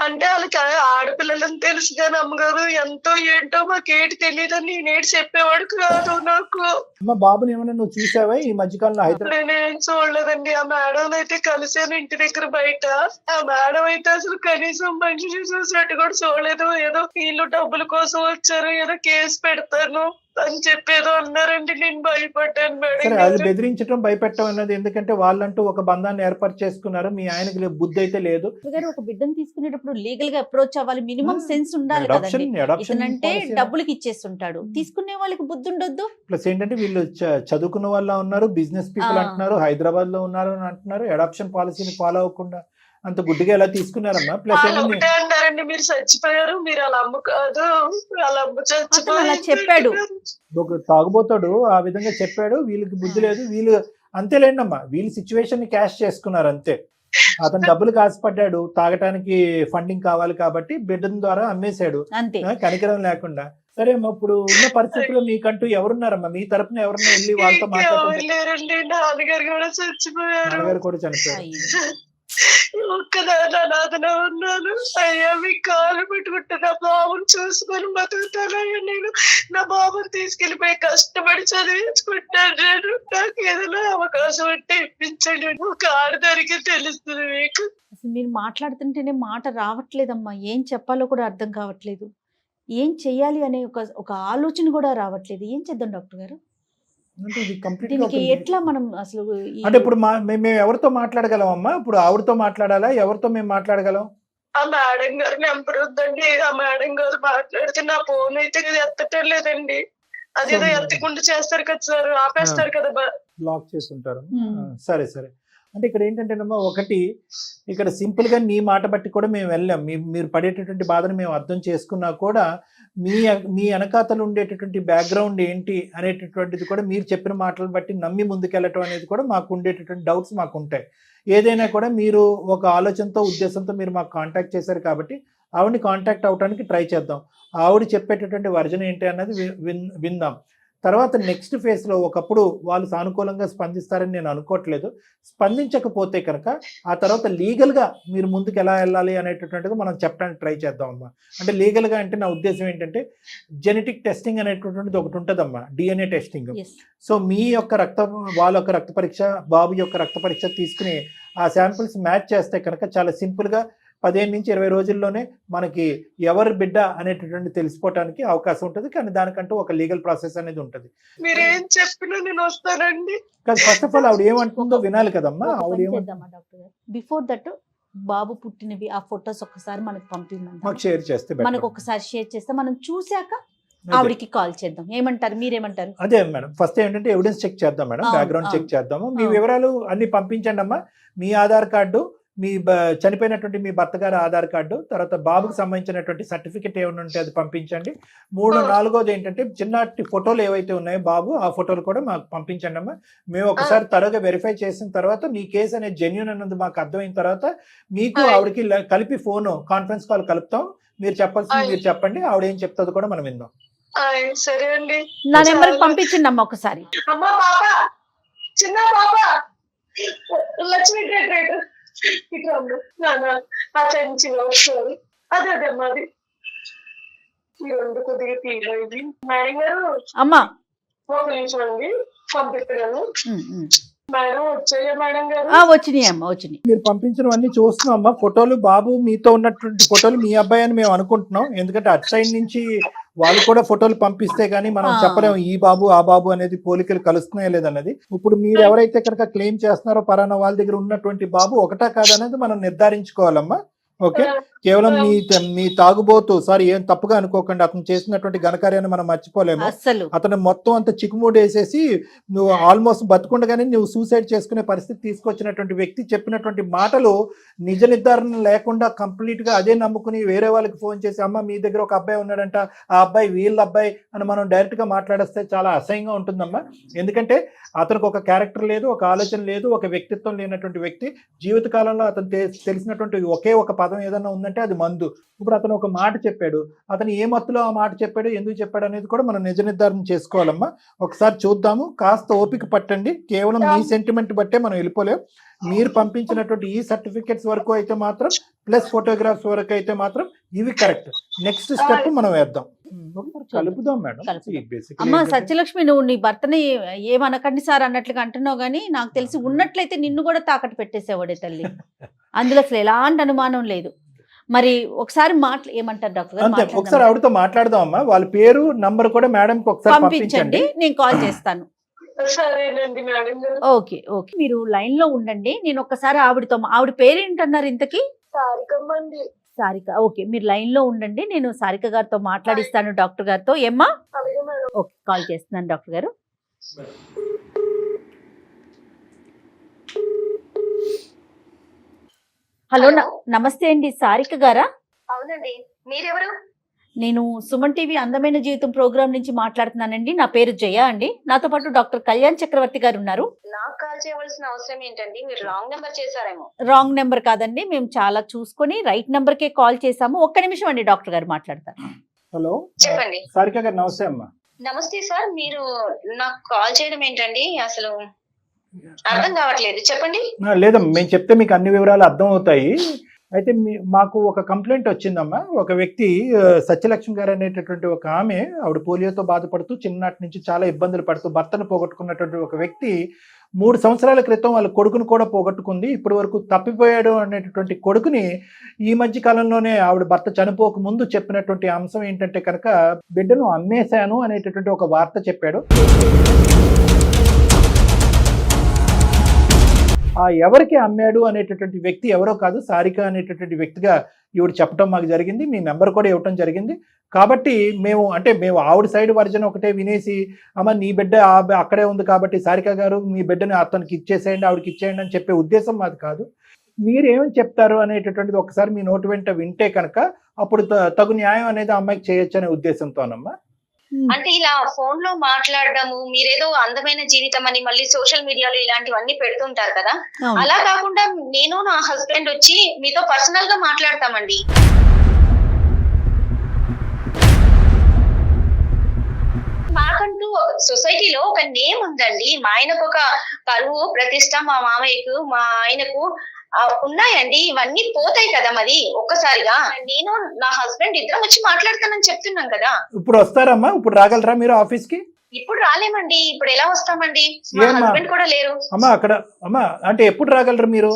అంటే వాళ్ళకి ఆడపిల్లలని తెలుసు కానీ అమ్మగారు ఎంతో ఏంటో మాకేటి తెలియదని నేనేటి చెప్పేవాడు కాదు నాకు. అమ్మ బాబుని ఏమన్నా నువ్వు చూసావా ఈ మధ్యకాలంలో హైదరాబాద్? నేనేం చూడలేదండి. ఆ మేడం అయితే కలిసాను ఇంటి దగ్గర బయట. ఆ మేడం అయితే అసలు కనీసం మనిషిని చూసినట్టు కూడా చూడలేదు. ఏదో వీళ్ళు డబ్బుల కోసం వచ్చారు, ఏదో కేసు పెడతాను అని చెప్పేదో అన్నారండి. నేను భయపడ్డాను మేడం. వాళ్ళు బెదిరించడం, భయపెట్టడం అన్నది ఎందుకంటే వాళ్ళంటూ ఒక బంధాన్ని ఏర్పాటు చేసుకున్నారు. మీ ఆయనకి బుద్ధి అయితే లేదు. ఒక బిడ్డను తీసుకునేటప్పుడు లీగల్ గా అప్రోచ్ అవ్వాలి, మినిమం సెన్స్ ఉండాలి కదండి. ఇతనంటే డబ్బులకి ఇచ్చేస్తుంటాడు, తీసుకునే వాళ్ళకి బుద్ధి ఉండొద్దు. ప్లస్ ఏంటంటే వీళ్ళు చదువుకున్న వాళ్ళ ఉన్నారు, బిజినెస్ పీపుల్ అంటున్నారు, హైదరాబాద్ లో ఉన్నారు అని అంటున్నారు. అడాప్షన్ పాలసీని ఫాలో అవ్వకుండా అంత గుడ్డిగా ఎలా తీసుకున్నారమ్మా? ప్లస్ అన్నారండి మీరు చచ్చిపోయారు, మీరు అలా అమ్ము కాదు, అలా అమ్ము చచ్చిపోయారు చెప్పాడు. ఒక తాగుబోతాడు ఆ విధంగా చెప్పాడు. వీళ్ళకి బుద్ధి లేదు. వీళ్ళు అంతేలేండమ్మా, వీళ్ళు సిచ్యువేషన్ ని క్యాష్ చేసుకున్నారు అంతే. అతను డబ్బులు కాసిపడ్డాడు, తాగటానికి ఫండింగ్ కావాలి కాబట్టి బిడ్డల ద్వారా అమ్మేశాడు, కనికరం లేకుండా. సరే అమ్మా, ఇప్పుడు ఉన్న పరిస్థితుల్లో మీకంటూ ఎవరున్నారమ్మా? మీ తరపున ఎవరన్నా వెళ్ళి వాళ్ళతో మాట్లాడారు? నాన్నగారు కూడా చనిపోయారు. ఒక్కదానా ఉన్నాను. అయ్యా మీ కాలు పెట్టుకుంటే నా బాబుని చూసుకొని బతుకుతానయ్యా. నేను నా బాబుని తీసుకెళ్లిపోయి కష్టపడి చదివించుకుంటాను. నేను నాకు ఏదైనా అవకాశం అంటే ఇప్పించండి. ఒక ఆడదానికి తెలుస్తుంది మీకు. అసలు మీరు మాట్లాడుతుంటేనే మాట రావట్లేదమ్మా, ఏం చెప్పాలో కూడా అర్థం కావట్లేదు, ఏం చెయ్యాలి అనే ఒక ఆలోచన కూడా రావట్లేదు. ఏం చేద్దాం డాక్టర్ గారు? దీనికి ఎట్లా మనం అసలు అంటే ఇప్పుడు మేము ఎవరితో మాట్లాడగలం అమ్మా? ఇప్పుడు ఆవిడతో మాట్లాడాలా? ఎవరితో మేము మాట్లాడగలం? ఆ మేడం గారు నెంబర్ వద్దండి. ఆ మేడం గారు మాట్లాడితే నా ఫోన్ అయితే ఎత్తటం లేదండి. అదేదో ఎత్తకుండా చేస్తారు కదా సార్, ఆపేస్తారు కదా, బ్లాక్ చేస్తుంటారు. సరే సరే. అంటే ఇక్కడ ఏంటంటేనమ్మా, ఒకటి ఇక్కడ సింపుల్ గా నీ మాట బట్టి కూడా మేము వెళ్ళాం. మీరు పడేటటువంటి బాధను మేము అర్థం చేసుకున్నా కూడా మీ వెనకాతలు ఉండేటటువంటి బ్యాక్గ్రౌండ్ ఏంటి అనేటటువంటిది కూడా మీరు చెప్పిన మాటలను బట్టి నమ్మి ముందుకెళ్ళటం అనేది కూడా మాకు ఉండేటటువంటి డౌట్స్ మాకు ఉంటాయి. ఏదైనా కూడా మీరు ఒక ఆలోచనతో, ఉద్దేశంతో మీరు మాకు కాంటాక్ట్ చేశారు కాబట్టి ఆవిడని కాంటాక్ట్ అవడానికి ట్రై చేద్దాం. ఆవిడ చెప్పేటటువంటి వర్జన్ ఏంటి అన్నది విందాం. తర్వాత నెక్స్ట్ ఫేజ్లో ఒకప్పుడు వాళ్ళు సానుకూలంగా స్పందిస్తారని నేను అనుకోవట్లేదు. స్పందించకపోతే కనుక ఆ తర్వాత లీగల్గా మీరు ముందుకు ఎలా వెళ్ళాలి అనేటటువంటిది మనం చెప్పడానికి ట్రై చేద్దామమ్మా. అంటే లీగల్గా అంటే నా ఉద్దేశం ఏంటంటే జెనెటిక్ టెస్టింగ్ అనేటటువంటిది ఒకటి ఉంటుందమ్మా, DNA టెస్టింగ్. సో మీ యొక్క వాళ్ళ యొక్క రక్త పరీక్ష, బాబు యొక్క రక్త పరీక్ష తీసుకుని ఆ శాంపిల్స్ మ్యాచ్ చేస్తే కనుక చాలా సింపుల్గా 15 నుంచి 20 రోజుల్లోనే మనకి ఎవరి బిడ్డ అనేటటువంటి తెలిసిపోవడానికి అవకాశం ఉంటుంది. కానీ దానికంటూ ఒక లీగల్ ప్రాసెస్ అనేది ఉంటుంది. మీరేం చెప్పినా నేను వస్తానండి. కానీ ఫస్ట్ ఆఫ్ ఆల్ ఆవిడ ఏమంటుందో వినాలి కదమ్మా. ఆవిడ బిఫోర్ దట్ బాబు పుట్టినవి ఆ ఫొటోస్ ఒక్కసారి మనకు పంపించండి, మాకు షేర్ చేస్తే మనకు ఒకసారి షేర్ చేస్తే మనం చూసాక ఆవిడకి కాల్ చేద్దాం. ఏమంటారు, మీరేమంటారు? అదే మేడం, ఫస్ట్ ఏంటంటే ఎవిడెన్స్ చెక్ చేద్దాం మేడం, బ్యాక్గ్రౌండ్ చెక్ చేద్దాము. మీ వివరాలు అన్ని పంపించండి అమ్మా. మీ ఆధార్ కార్డు, మీ చనిపోయినటువంటి మీ భర్త గారి ఆధార్ కార్డు, తర్వాత బాబుకి సంబంధించినటువంటి సర్టిఫికెట్ ఏమైనా ఉంటే అది పంపించండి. 3, 4 ఏంటంటే చిన్నటి ఫోటోలు ఏవైతే ఉన్నాయో బాబు, ఆ ఫోటోలు కూడా మాకు పంపించండి అమ్మా. మేము ఒకసారి తరగా వెరిఫై చేసిన తర్వాత మీ కేసు అనేది జెన్యూన్ అన్నది మాకు అర్థమైన తర్వాత మీకు ఆవిడకి కలిపి ఫోన్ కాన్ఫరెన్స్ కాల్ కలుపుతాం. మీరు చెప్పాల్సింది మీరు చెప్పండి, ఆవిడ ఏం చెప్తుందో కూడా మనం విందాం. సరే అండి. నా నెంబర్ పంపించండి అమ్మ ఒకసారి. అమ్మా పాప, చిన్న పాప లక్ష్మీ ట్రేట్ ఇట్లా ఆ చెంచిలో వస్తుంది. అదే అదే అమ్మది. ఈ 2 కొద్దిగా తీయలేదు మేడం గారు. అమ్మా ఒక నిమిషం అండి, పంపిస్తున్నాను. మేడం వచ్చాయా మేడం గారు? వచ్చినాయి అమ్మ, వచ్చినాయి. మీరు పంపించినవన్నీ చూస్తున్నాం అమ్మా. ఫోటోలు బాబు మీతో ఉన్నటువంటి ఫోటోలు మీ అబ్బాయి అని మేము అనుకుంటున్నాం. ఎందుకంటే అటు సైడ్ నుంచి వాళ్ళు కూడా ఫోటోలు పంపిస్తే గానీ మనం చెప్పలేము ఈ బాబు ఆ బాబు అనేది పోలికలు కలుస్తున్నాయో లేదన్నది. ఇప్పుడు మీరు ఎవరైతే కనుక క్లెయిమ్ చేస్తున్నారో పరానా వాళ్ళ దగ్గర ఉన్నటువంటి బాబు ఒకటా కాదనేది మనం నిర్ధారించుకోవాలమ్మా. ఓకే, కేవలం మీ తాగుబోతు ఏం తప్పుగా అనుకోకండి, అతను చేసినటువంటి ఘనకార్యాన్ని మనం మర్చిపోలేము. అతను మొత్తం అంత చిక్కుముడి వేసేసి నువ్వు ఆల్మోస్ట్ బతుకుండగానే నువ్వు సూసైడ్ చేసుకునే పరిస్థితి తీసుకొచ్చినటువంటి వ్యక్తి చెప్పినటువంటి మాటలు నిజ నిర్ధారణ లేకుండా కంప్లీట్ గా అదే నమ్ముకుని వేరే వాళ్ళకి ఫోన్ చేసి అమ్మ మీ దగ్గర ఒక అబ్బాయి ఉన్నాడంట, ఆ అబ్బాయి వీళ్ళ అబ్బాయి అని మనం డైరెక్ట్ గా మాట్లాడేస్తే చాలా అసహ్యంగా ఉంటుందమ్మా. ఎందుకంటే అతనికి ఒక క్యారెక్టర్ లేదు, ఒక ఆలోచన లేదు, ఒక వ్యక్తిత్వం లేనటువంటి వ్యక్తి. జీవితకాలంలో అతను తెలిసినటువంటి ఒకే ఒక పదం ఏదన్నా ఉందంటే అది మందు. ఇప్పుడు అతను ఒక మాట చెప్పాడు, అతను ఏ మత్తులో ఆ మాట చెప్పాడు, ఎందుకు చెప్పాడు అనేది కూడా మనం నిజ నిర్ధారణ చేసుకోవాలమ్మా. ఒకసారి చూద్దాము, కాస్త ఓపిక పట్టండి. కేవలం మీ సెంటిమెంట్ బట్టే మనం వెళ్ళిపోలేం. మీరు పంపించినటువంటి ఈ సర్టిఫికెట్స్ వరకు అయితే మాత్రం ప్లస్ ఫోటోగ్రాఫ్స్ వరకు అయితే మాత్రం ఇవి కరెక్ట్. నెక్స్ట్ స్టెప్ మనం వేద్దాం, కలుపుదాం మేడం. అమ్మా సత్యలక్ష్మి, నువ్వు నీ భర్తని ఏమనకండి సార్ అన్నట్లుగా అంటున్నావు, కానీ నాకు తెలిసి ఉన్నట్లయితే నిన్ను కూడా తాకట్టు పెట్టేసేవాడే తల్లి. అందులో అసలు ఎలాంటి అనుమానం లేదు. మరి ఒకసారి ఏమంటారు డాక్టర్ గారు? ఒకసారి ఆవిడతో మాట్లాడదాం అమ్మా. వాళ్ళ పేరు నంబర్ కూడా మేడం ఒకసారి పంపించండి, నేను కాల్ చేస్తాను. సరేనండి మేడం గారు. ఓకే ఓకే, మీరు లైన్ లో ఉండండి. నేను ఒకసారి ఆవిడ పేరేంటన్నారు ఇంతకీ? సారిక. ఓకే, మీరు లైన్ లో ఉండండి, నేను సారిక గారితో మాట్లాడిస్తాను, డాక్టర్ గారితో. ఏమ్మా? ఓకే, కాల్ చేస్తున్నాను డాక్టర్ గారు. హలో, నమస్తే అండి, సారిక గారా? అవునండి, మీరెవరు? నేను సుమన్ టీవీ అందమైన జీవితం ప్రోగ్రామ్ నుంచి మాట్లాడుతున్నానండి. నా పేరు జయ అండి. నాతో పాటు డాక్టర్ కళ్యాణ్ చక్రవర్తి గారు ఉన్నారు. నాకు కాల్ చేయవలసిన అవసరం ఏంటండి? మీరు రాంగ్ నెంబర్ చేశారేమో. రాంగ్ నెంబర్ కాదండి, మేము చాలా చూసుకొని రైట్ నెంబర్ కే కాల్ చేసాము. ఒక్క నిమిషం అండి, డాక్టర్ గారు మాట్లాడతారు. హలో చెప్పండి. సారిక గారు నమస్తే అమ్మా. నమస్తే సార్, మీరు నాకు కాల్ చేయడం ఏంటండి? అసలు అర్థం కావట్లేదు, చెప్పండి. లేదమ్మా, మేము చెప్తే మీకు అన్ని వివరాలు అర్థం అవుతాయి. అయితే మాకు ఒక కంప్లైంట్ వచ్చిందమ్మా. ఒక వ్యక్తి సత్యలక్ష్మి గారు అనేటటువంటి ఒక ఆవిడ పోలియోతో బాధపడుతూ చిన్ననాటి నుంచి చాలా ఇబ్బందులు పడుతూ భర్తను పోగొట్టుకున్నటువంటి ఒక వ్యక్తి 3 సంవత్సరాల క్రితం వాళ్ళ కొడుకును కూడా పోగొట్టుకుంది. ఇప్పటి వరకు తప్పిపోయాడు అనేటటువంటి కొడుకుని ఈ మధ్య కాలంలోనే ఆవిడ భర్త చనిపోక ముందు చెప్పినటువంటి అంశం ఏంటంటే కనుక బిడ్డను అమ్మేశాను అనేటటువంటి ఒక వార్త చెప్పాడు. ఆ ఎవరికి అమ్మాడు అనేటటువంటి వ్యక్తి ఎవరో కాదు, సారిక అనేటటువంటి వ్యక్తిగా ఈవిడ చెప్పడం మాకు జరిగింది. మీ నెంబర్ కూడా ఇవ్వటం జరిగింది. కాబట్టి మేము ఆవిడ సైడ్ వర్జన్ ఒకటే వినేసి అమ్మ నీ బిడ్డ అక్కడే ఉంది కాబట్టి సారిక గారు మీ బిడ్డని అతనికి ఇచ్చేసేయండి, ఆవిడకి ఇచ్చేయండి అని చెప్పే ఉద్దేశం మాది కాదు. మీరేమని చెప్తారు అనేటటువంటిది ఒకసారి మీ నోటి వెంట వింటే కనుక అప్పుడు తగు న్యాయం అనేది అమ్మాయికి చేయొచ్చు అనే ఉద్దేశంతోనమ్మా. అంటే ఇలా ఫోన్ లో మాట్లాడడము, మీరేదో అందమైన జీవితం అని మళ్ళీ సోషల్ మీడియాలో ఇలాంటివన్నీ పెడుతుంటారు కదా, అలా కాకుండా నేను నా హస్బెండ్ వచ్చి మీతో పర్సనల్ గా మాట్లాడతామండి. మాకంటూ ముందు సొసైటీలో ఒక నేమ్ ఉందండి. మా ఆయనకు ఒక పరువు ప్రతిష్ట, మా మామయ్యకు మా ఆయనకు ఉన్నాయండి. ఇవన్నీ పోతాయి కదా మరి ఒక్కసారిగా. నేను నా హస్బెండ్ ఇద్దరం వచ్చి మాట్లాడతానని చెప్తున్నాం కదా. ఇప్పుడు వస్తారమ్మా? ఇప్పుడు రాగలరా మీరు ఆఫీస్ కి? ఇప్పుడు రాలేమండి. ఇప్పుడు ఎలా వస్తామండి? మా హస్బెండ్ కూడా లేరు. అమ్మా అక్కడ అమ్మా అంటే ఎప్పుడు రాగలరు మీరు?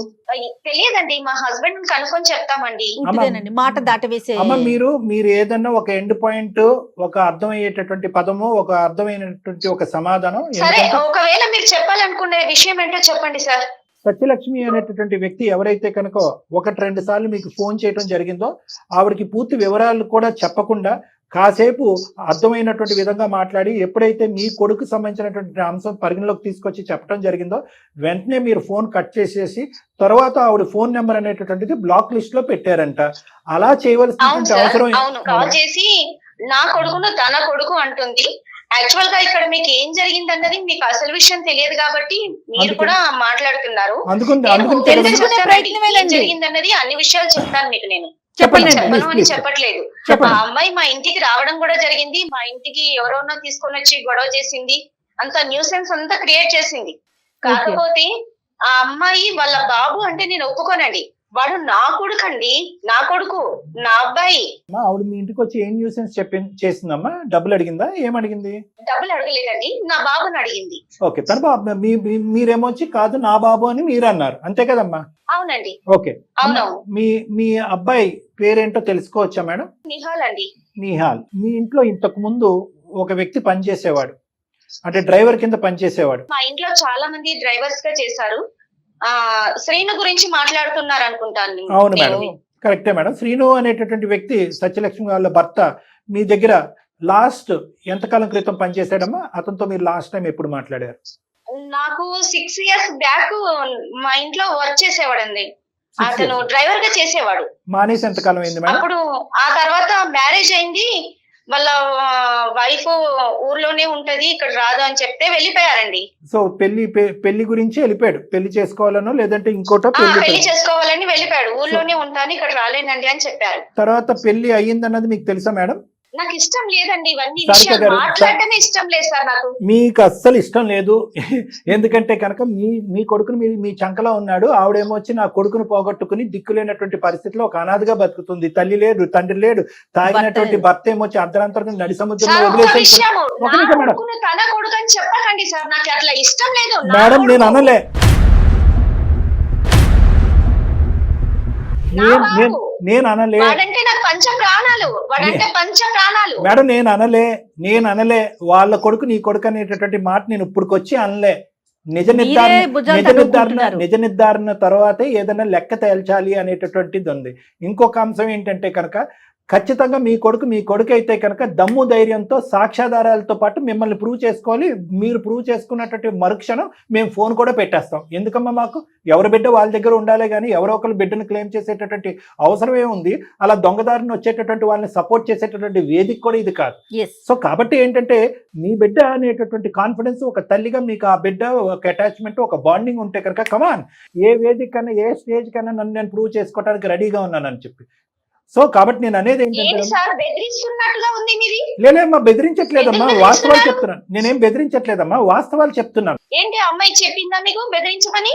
తెలియదండి, మా హస్బెండ్ కనుక్కొని చెప్తామండి. ఇంటిదేనండి, మాట దాటవేసే. అమ్మ మీరు ఏదన్నా ఒక ఎండ్ పాయింట్, ఒక అర్థమయ్యేటటువంటి పదము, ఒక అర్థమైనటువంటి ఒక సమాధానం. సరే, ఒకవేళ మీరు చెప్పాలనుకునే విషయం ఏంటో చెప్పండి సార్. సత్యలక్ష్మి అనేటటువంటి వ్యక్తి ఎవరైతే కనుక 1-2 సార్లు మీకు ఫోన్ చేయడం జరిగిందో, ఆవిడకి పూర్తి వివరాలు కూడా చెప్పకుండా కాసేపు అర్థమైనటువంటి విధంగా మాట్లాడి, ఎప్పుడైతే మీ కొడుకు సంబంధించినటువంటి అంశం పరిగణలోకి తీసుకొచ్చి చెప్పడం జరిగిందో, వెంటనే మీరు ఫోన్ కట్ చేసేసి తర్వాత ఆవిడ ఫోన్ నెంబర్ అనేటటువంటిది బ్లాక్ లిస్ట్ లో పెట్టారంట. అలా చేయవలసినటువంటి అవసరం. అవును, కాల్ చేసి నా కొడుకును తన కొడుకు అంటుంది. యాక్చువల్ గా ఇక్కడ మీకు ఏం జరిగింది అన్నది మీకు అసలు విషయం తెలియదు కాబట్టి మీరు కూడా మాట్లాడుతున్నారు. ఏం జరిగింది అన్నది అన్ని విషయాలు చెప్తాను మీకు. నేను చెప్పను అని చెప్పట్లేదు. ఆ అమ్మాయి మా ఇంటికి రావడం కూడా జరిగింది. మా ఇంటికి ఎవరోనో తీసుకొని వచ్చి గొడవ చేసింది, అంత న్యూసెన్స్ అంతా క్రియేట్ చేసింది. కాకపోతే ఆ అమ్మాయి వాళ్ళ బాబు అంటే నేను ఒప్పుకోనండి. వాడు నా కొడుకు అండి, నా కొడుకు, నా అబ్బాయి. ఆవిడ మీ ఇంటికి వచ్చి ఏం న్యూసెన్స్ చేసిందమ్మా? డబ్బులు అడిగిందా? ఏమడిగింది? డబ్బులు అడగలేదండి, నా బాబుని అడిగింది. ఓకే, తన బాబు. మీరేమో వచ్చి కాదు నా బాబు అని మీరు అన్నారు, అంతే కదమ్మా? అవునండి. ఓకే, అవునవును. మీ అబ్బాయి పేరేంటో తెలుసుకోవచ్చా మేడం? నిహాల్ అండి. నిహాల్. మీ ఇంట్లో ఇంతకు ముందు ఒక వ్యక్తి పనిచేసేవాడు, అంటే డ్రైవర్ కింద పనిచేసేవాడు. మా ఇంట్లో చాలా మంది డ్రైవర్స్ గా చేశారు. శ్రీను గురించి మాట్లాడుతున్నారు అనుకుంటాను. అవును మేడం, కరెక్టే మేడం. శ్రీను అనేటటువంటి వ్యక్తి సత్యలక్ష్మి వాళ్ళ భర్త మీ దగ్గర లాస్ట్ ఎంతకాలం క్రితం పనిచేశాడమ్మా? అతనితో మీరు లాస్ట్ టైం ఎప్పుడు మాట్లాడారు? నాకు 6 years బ్యాక్ మా ఇంట్లో వర్క్ చేసేవాడండి. అతను డ్రైవర్ గా చేసేవాడు. మానేసి ఎంతకాలం అయింది మేడం? అప్పుడు ఆ తర్వాత మ్యారేజ్ అయింది. వాళ్ళ వైఫ్ ఊర్లోనే ఉంటది, ఇక్కడ రాదు అని చెప్తే వెళ్ళిపోయారండి. సో పెళ్లి గురించి వెళ్ళిపోయాడు. పెళ్లి చేసుకోవాలనో లేదంటే ఇంకోటో పెళ్లి చేసుకోవాలని వెళ్ళిపోయాడు. ఊర్లోనే ఉంటాను, ఇక్కడ రాలేనండి అని చెప్పారు. తర్వాత పెళ్లి అయ్యిందన్నది మీకు తెలుసా మేడం? నాకు ఇష్టం లేదండి, ఇవన్నీ విషయాలు మాట్లాడటమే ఇష్టం లేదు సార్ నాకు. మీకు అస్సలు ఇష్టం లేదు, ఎందుకంటే కనుక మీ కొడుకుని మీ చంకలో ఉన్నాడు. ఆవిడేమో వచ్చి నా కొడుకును పోగొట్టుకుని దిక్కులేనటువంటి పరిస్థితిలో ఒక అనాథగా బతుకుతుంది. తల్లి లేడు, తండ్రి లేడు, తాగినటువంటి భర్త ఏమో వచ్చి అర్ధరాంతరంగా నడి సముద్రంలో వదిలేసి. తన కొడుకు అని చెప్పకండి సార్, నాకు అట్లా ఇష్టం లేదు మేడం. నేను అనలే, నేను అనలే. వాడంటే నాకు పంచ ప్రాణాలు, వాడంటే పంచ ప్రాణాలు. మేడం నేను అనలే వాళ్ళ కొడుకు నీ కొడుకు అనేటటువంటి మాట నేను ఇప్పుడుకొచ్చి అనలే. నిజ నిర్ధారణ తర్వాతే ఏదైనా లెక్క తేల్చాలి అనేటటువంటిది ఉంది. ఇంకొక అంశం ఏంటంటే కనుక ఖచ్చితంగా మీ కొడుకు అయితే కనుక దమ్ము ధైర్యంతో సాక్ష్యాధారాలతో పాటు మిమ్మల్ని ప్రూవ్ చేసుకోవాలి. మీరు ప్రూవ్ చేసుకున్నటువంటి మరుక్షణం మేము ఫోన్ కూడా పెట్టేస్తాం. ఎందుకమ్మా, మాకు ఎవరి బిడ్డ వాళ్ళ దగ్గర ఉండాలి కానీ ఎవరో ఒకరు బిడ్డను క్లెయిమ్ చేసేటటువంటి అవసరం ఏముంది? అలా దొంగదారిని వచ్చేటటువంటి వాళ్ళని సపోర్ట్ చేసేటటువంటి వేదిక కూడా ఇది కాదు. సో కాబట్టి ఏంటంటే మీ బిడ్డ అనేటటువంటి కాన్ఫిడెన్స్, ఒక తల్లిగా మీకు ఆ బిడ్డ ఒక అటాచ్మెంట్, ఒక బాండింగ్ ఉంటే కనుక కమాన్, ఏ వేదిక కన్నా ఏ స్టేజ్ కన్నా నన్ను నేను ప్రూవ్ చేసుకోవడానికి రెడీగా ఉన్నానని చెప్పి. సో కాబట్టి నేను అనేది ఏంటంటే, లేదమ్మా బెదిరించట్లేదమ్మా, వాస్తవాలు చెప్తున్నాను. నేనేం బెదిరించట్లేదమ్మా, వాస్తవాలు చెప్తున్నాను. ఏంటి అమ్మాయి చెప్పిందా మీకు బెదిరించమని?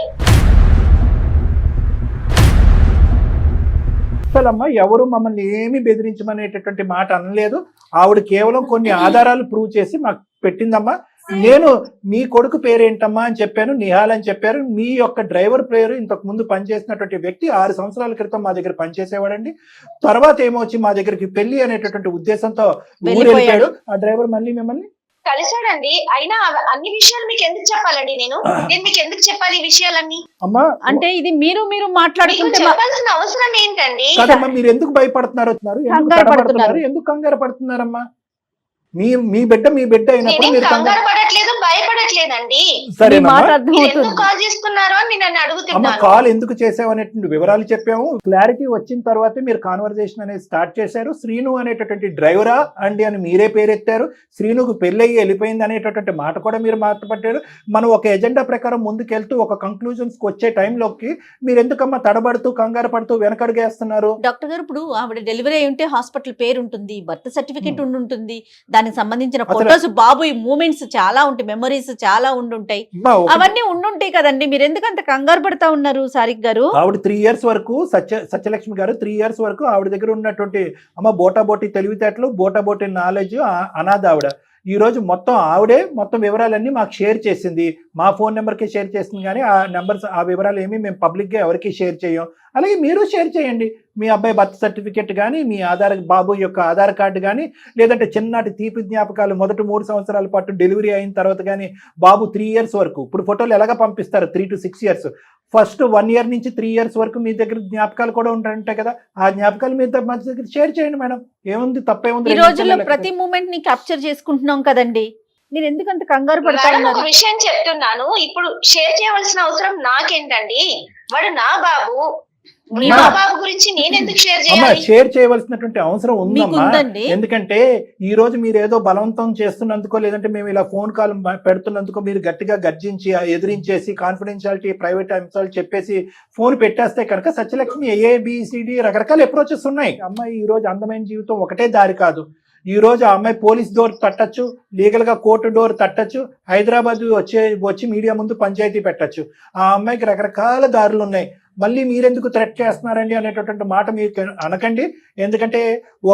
అసలమ్మా ఎవరు మమ్మల్ని ఏమి బెదిరించమనేటటువంటి మాట అనలేదు. ఆవిడ కేవలం కొన్ని ఆధారాలు ప్రూవ్ చేసి మాకు పెట్టిందమ్మా. నేను మీ కొడుకు పేరేంటమ్మా అని చెప్పాను, నిహాల్ అని చెప్పారు. మీ యొక్క డ్రైవర్ పేరు ఇంతకు ముందు పనిచేసినటువంటి వ్యక్తి 6 సంవత్సరాల క్రితం మా దగ్గర పనిచేసేవాడండి. తర్వాత ఏమో వచ్చి మా దగ్గరికి పెళ్లి అనేటటువంటి ఉద్దేశంతో ఊరు వెళ్ళిపోయాడు. ఆ డ్రైవర్ మళ్ళీ మిమ్మల్ని కలిసాడండి. అయినా అన్ని విషయాలు మీకు ఎందుకు చెప్పాలండి? నేను మీకు ఎందుకు చెప్పాలి ఈ విషయాలన్నీ? అమ్మా అంటే ఇది మీరు మాట్లాడుకుంటే చెప్పాల్సిన అవసరం ఏంటండి? కదమ్మా, మీరు ఎందుకు భయపడుతున్నారు? ఎందుకు కంగారు పడుతున్నారమ్మా? మీ బిడ్డ అయినప్పుడు మీరు కంగారు పడట్లేదు, భయపడట్లేదండి. కాల్ చేస్తున్నారు అని నేను అడుగుతున్నా. కాల్ ఎందుకు చేసావు అనేటువంటి వివరాలు చెప్పాము. క్లారిటీ వచ్చిన తర్వాతే మీరు కాన్వర్జేషన్ అనేది స్టార్ట్ చేశారు. శ్రీను అనేటటువంటి డ్రైవరా అండి అని మీరే పేరెత్తారు. శ్రీనుకు పెళ్ళయి వెళ్ళిపోయింది అనేటటువంటి మాట కూడా మీరు మాట్లాడారు. మనం ఒక ఎజెండా ప్రకారం ముందుకెళ్తూ ఒక కంక్లూజన్స్ కి వచ్చే టైంలోకి మీరు ఎందుకమ్మా తడబడుతూ కంగారు పడుతూ వెనకడుగేస్తున్నారు? డాక్టర్ గారు, ఇప్పుడు ఆవిడ డెలివరీ అయి ఉంటే హాస్పిటల్ పేరు ఉంటుంది, బర్త్ సర్టిఫికేట్ ఉంటుంది, దానికి సంబంధించిన ఫొటోస్ బాబు ఈ మూమెంట్స్ చాలా ఉంటాయి, మెమరీస్ చాలా ఉండుంటాయి, అవన్నీ ఉండుంటాయి కదండి. మీరు ఎందుకు అంత కంగారు పడతా ఉన్నారు సారిక్ గారు? ఆవిడ 3 years వరకు సత్యలక్ష్మి గారు 3 years వరకు ఆవిడ దగ్గర ఉన్నటువంటి బోటాబోటి తెలివితేటలు, బోటాబోటి నాలెడ్జ్, అనాథ ఆవిడ. ఈ రోజు మొత్తం ఆవిడే మొత్తం వివరాలన్నీ మాకు షేర్ చేసింది. మా ఫోన్ నెంబర్కి షేర్ చేసింది, కానీ ఆ నెంబర్స్, ఆ వివరాలు ఏమి మేము పబ్లిక్గా ఎవరికి షేర్ చేయం. అలాగే మీరు షేర్ చేయండి. మీ అబ్బాయి బర్త్ సర్టిఫికేట్ కానీ, మీ బాబు యొక్క ఆధార్ కార్డు కానీ, లేదంటే చిన్నటి తీపి జ్ఞాపకాలు మొదటి 3 సంవత్సరాల పాటు డెలివరీ అయిన తర్వాత కానీ, బాబు 3 years వరకు, ఇప్పుడు ఫోటోలు ఎలాగ పంపిస్తారు 3 to 6 years, ఫస్ట్ 1 year నుంచి 3 years వరకు మీ దగ్గర జ్ఞాపకాలు కూడా ఉంటాయి కదా, ఆ జ్ఞాపకాలు మీ దగ్గర షేర్ చేయండి మేడం. ఏముంది, తప్పేముంది? ఈ రోజుల్లో ప్రతి మూమెంట్ ని క్యాప్చర్ చేసుకుంటున్నాం కదండి, మీరు ఎందుకంత కంగారు పడతా మేడం, ఉన్నారు? ఒక విషయం చెప్తున్నాను, ఇప్పుడు షేర్ చేయవలసిన అవసరం నాకేంటండి? వాడు నా బాబు, నా బాబు గురించి నేను ఎందుకు షేర్ చేయాలి? షేర్ చేయవలసినటువంటి అవసరం ఉందమ్మా. ఉందండి. ఎందుకంటే ఈ రోజు మీరు ఏదో బలవంతం చేస్తున్నందుకో, లేదంటే మేము ఇలా ఫోన్ కాల్ పెడుతున్నందుకో మీరు గట్టిగా గర్జించి ఎదిరించేసి కాన్ఫిడెన్షియాలిటీ, ప్రైవేట్ అంశాలు చెప్పేసి ఫోన్ పెట్టేస్తే కనుక సత్యలక్ష్మి AABCD రకరకాల అప్రోచెస్ ఉన్నాయి. అమ్మాయి ఈ రోజు అందమైన జీవితం ఒకటే దారి కాదు. ఈ రోజు ఆ అమ్మాయి పోలీస్ డోర్ తట్టచ్చు, లీగల్ గా కోర్టు డోర్ తట్టచ్చు, హైదరాబాద్ వచ్చి మీడియా ముందు పంచాయతీ పెట్టచ్చు. ఆ అమ్మాయికి రకరకాల దారులు ఉన్నాయి. మళ్ళీ మీరెందుకు థ్రెట్ చేస్తున్నారండి అనేటటువంటి మాట మీరు అనకండి. ఎందుకంటే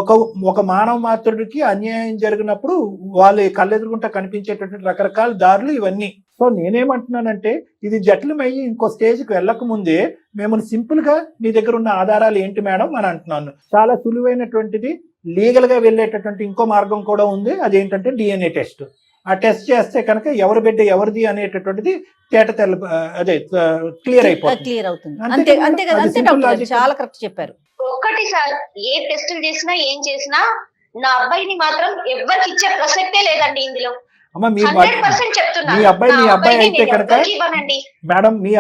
ఒక మానవ మాత్రుడికి అన్యాయం జరిగినప్పుడు వాళ్ళు కళ్ళెదురుకుంటా కనిపించేటటువంటి రకరకాల దారులు ఇవన్నీ. సో నేనేమంటున్నానంటే, ఇది జటిలమయ్యి ఇంకో స్టేజ్కి వెళ్ళక ముందే మేము సింపుల్ గా మీ దగ్గర ఉన్న ఆధారాలు ఏంటి మేడం అని అంటున్నాను. చాలా సులువైనటువంటిది, లీగల్ గా వెళ్ళేటటువంటి ఇంకో మార్గం కూడా ఉంది. అదేంటంటే DNA టెస్ట్. ఆ టెస్ట్ చేస్తే కనుక ఎవరి బిడ్డ ఎవరిది అనేటటువంటిది అదే క్లియర్ అయిపోతుంది. క్లియర్ అవుతుంది. అంతే అంతే కదా, అంతే డాక్టర్, చాలా కరెక్ట్ చెప్పారు. ఒక్కటి సార్, ఏ టెస్టులు చేసినా ఏం చేసినా నా అబ్బాయిని మాత్రం ఎవరికి ఇచ్చే ప్రసక్తే లేదండి ఇందులో. అమ్మ, మీ 100% చెప్తున్నా. మీ అబ్బాయి అయితే కనుక మేడం, మీ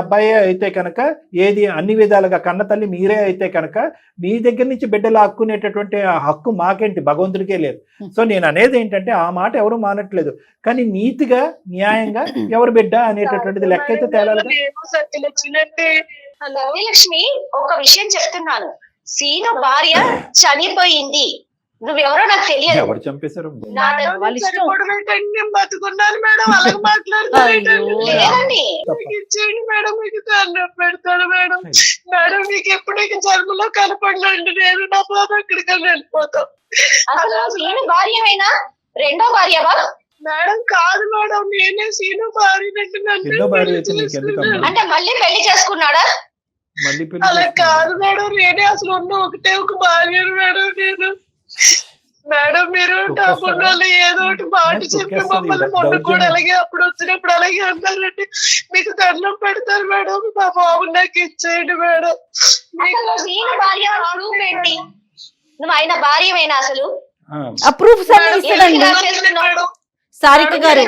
అబ్బాయి అయితే కనుక ఏది అన్ని విధాలుగా కన్న తల్లి మీరే అయితే కనుక మీ దగ్గర నుంచి బిడ్డలు హక్కునేటటువంటి హక్కు మాకేంటి, భగవంతుడికే లేదు. సో నేను అనేది ఏంటంటే, ఆ మాట ఎవరు మానట్లేదు, కానీ నీతిగా న్యాయంగా ఎవరు బిడ్డ అనేటటువంటిది లెక్క అయితే తేలాలి. లక్ష్మి, ఒక విషయం చెప్తున్నాను, సీను భార్య చనిపోయింది, నువ్వెవరో నాకు తెలియదు. ఎవరు చంపేశారు? బతుకున్నాను మేడం, అలాగే మాట్లాడుతున్నాను మేడం, మీకు దండం పెడతాను మేడం. మేడం మీకు ఎప్పుడు జన్మలో కనపడండి, నేను నా బాబు ఎక్కడికి వెళ్ళిపోతాం. అసలు సీను భార్యమైనా రెండో భార్యవా? మేడం కాదు మేడం, నేనే సీను భార్య. అంటే మళ్ళీ పెళ్లి చేసుకున్నాడా? అలా కాదు మేడం, నేనే అసలు ఉన్న ఒకటే ఒక భార్య మేడం. నేను మేడం, మీరు డబ్బుల్లో ఏదో ఒకటి మాట చెప్పి మమ్మల్ని మొన్న కూడా అలాగే అప్పుడు వచ్చినప్పుడు అలాగే అన్నారండి. మీకు దండం పెడతారు మేడం, మా బాబు నాకు ఇచ్చేయండి మేడం. నువ్వు ఆయన భార్యమైనా అసలు ప్రూఫ్స్ సారిక గారు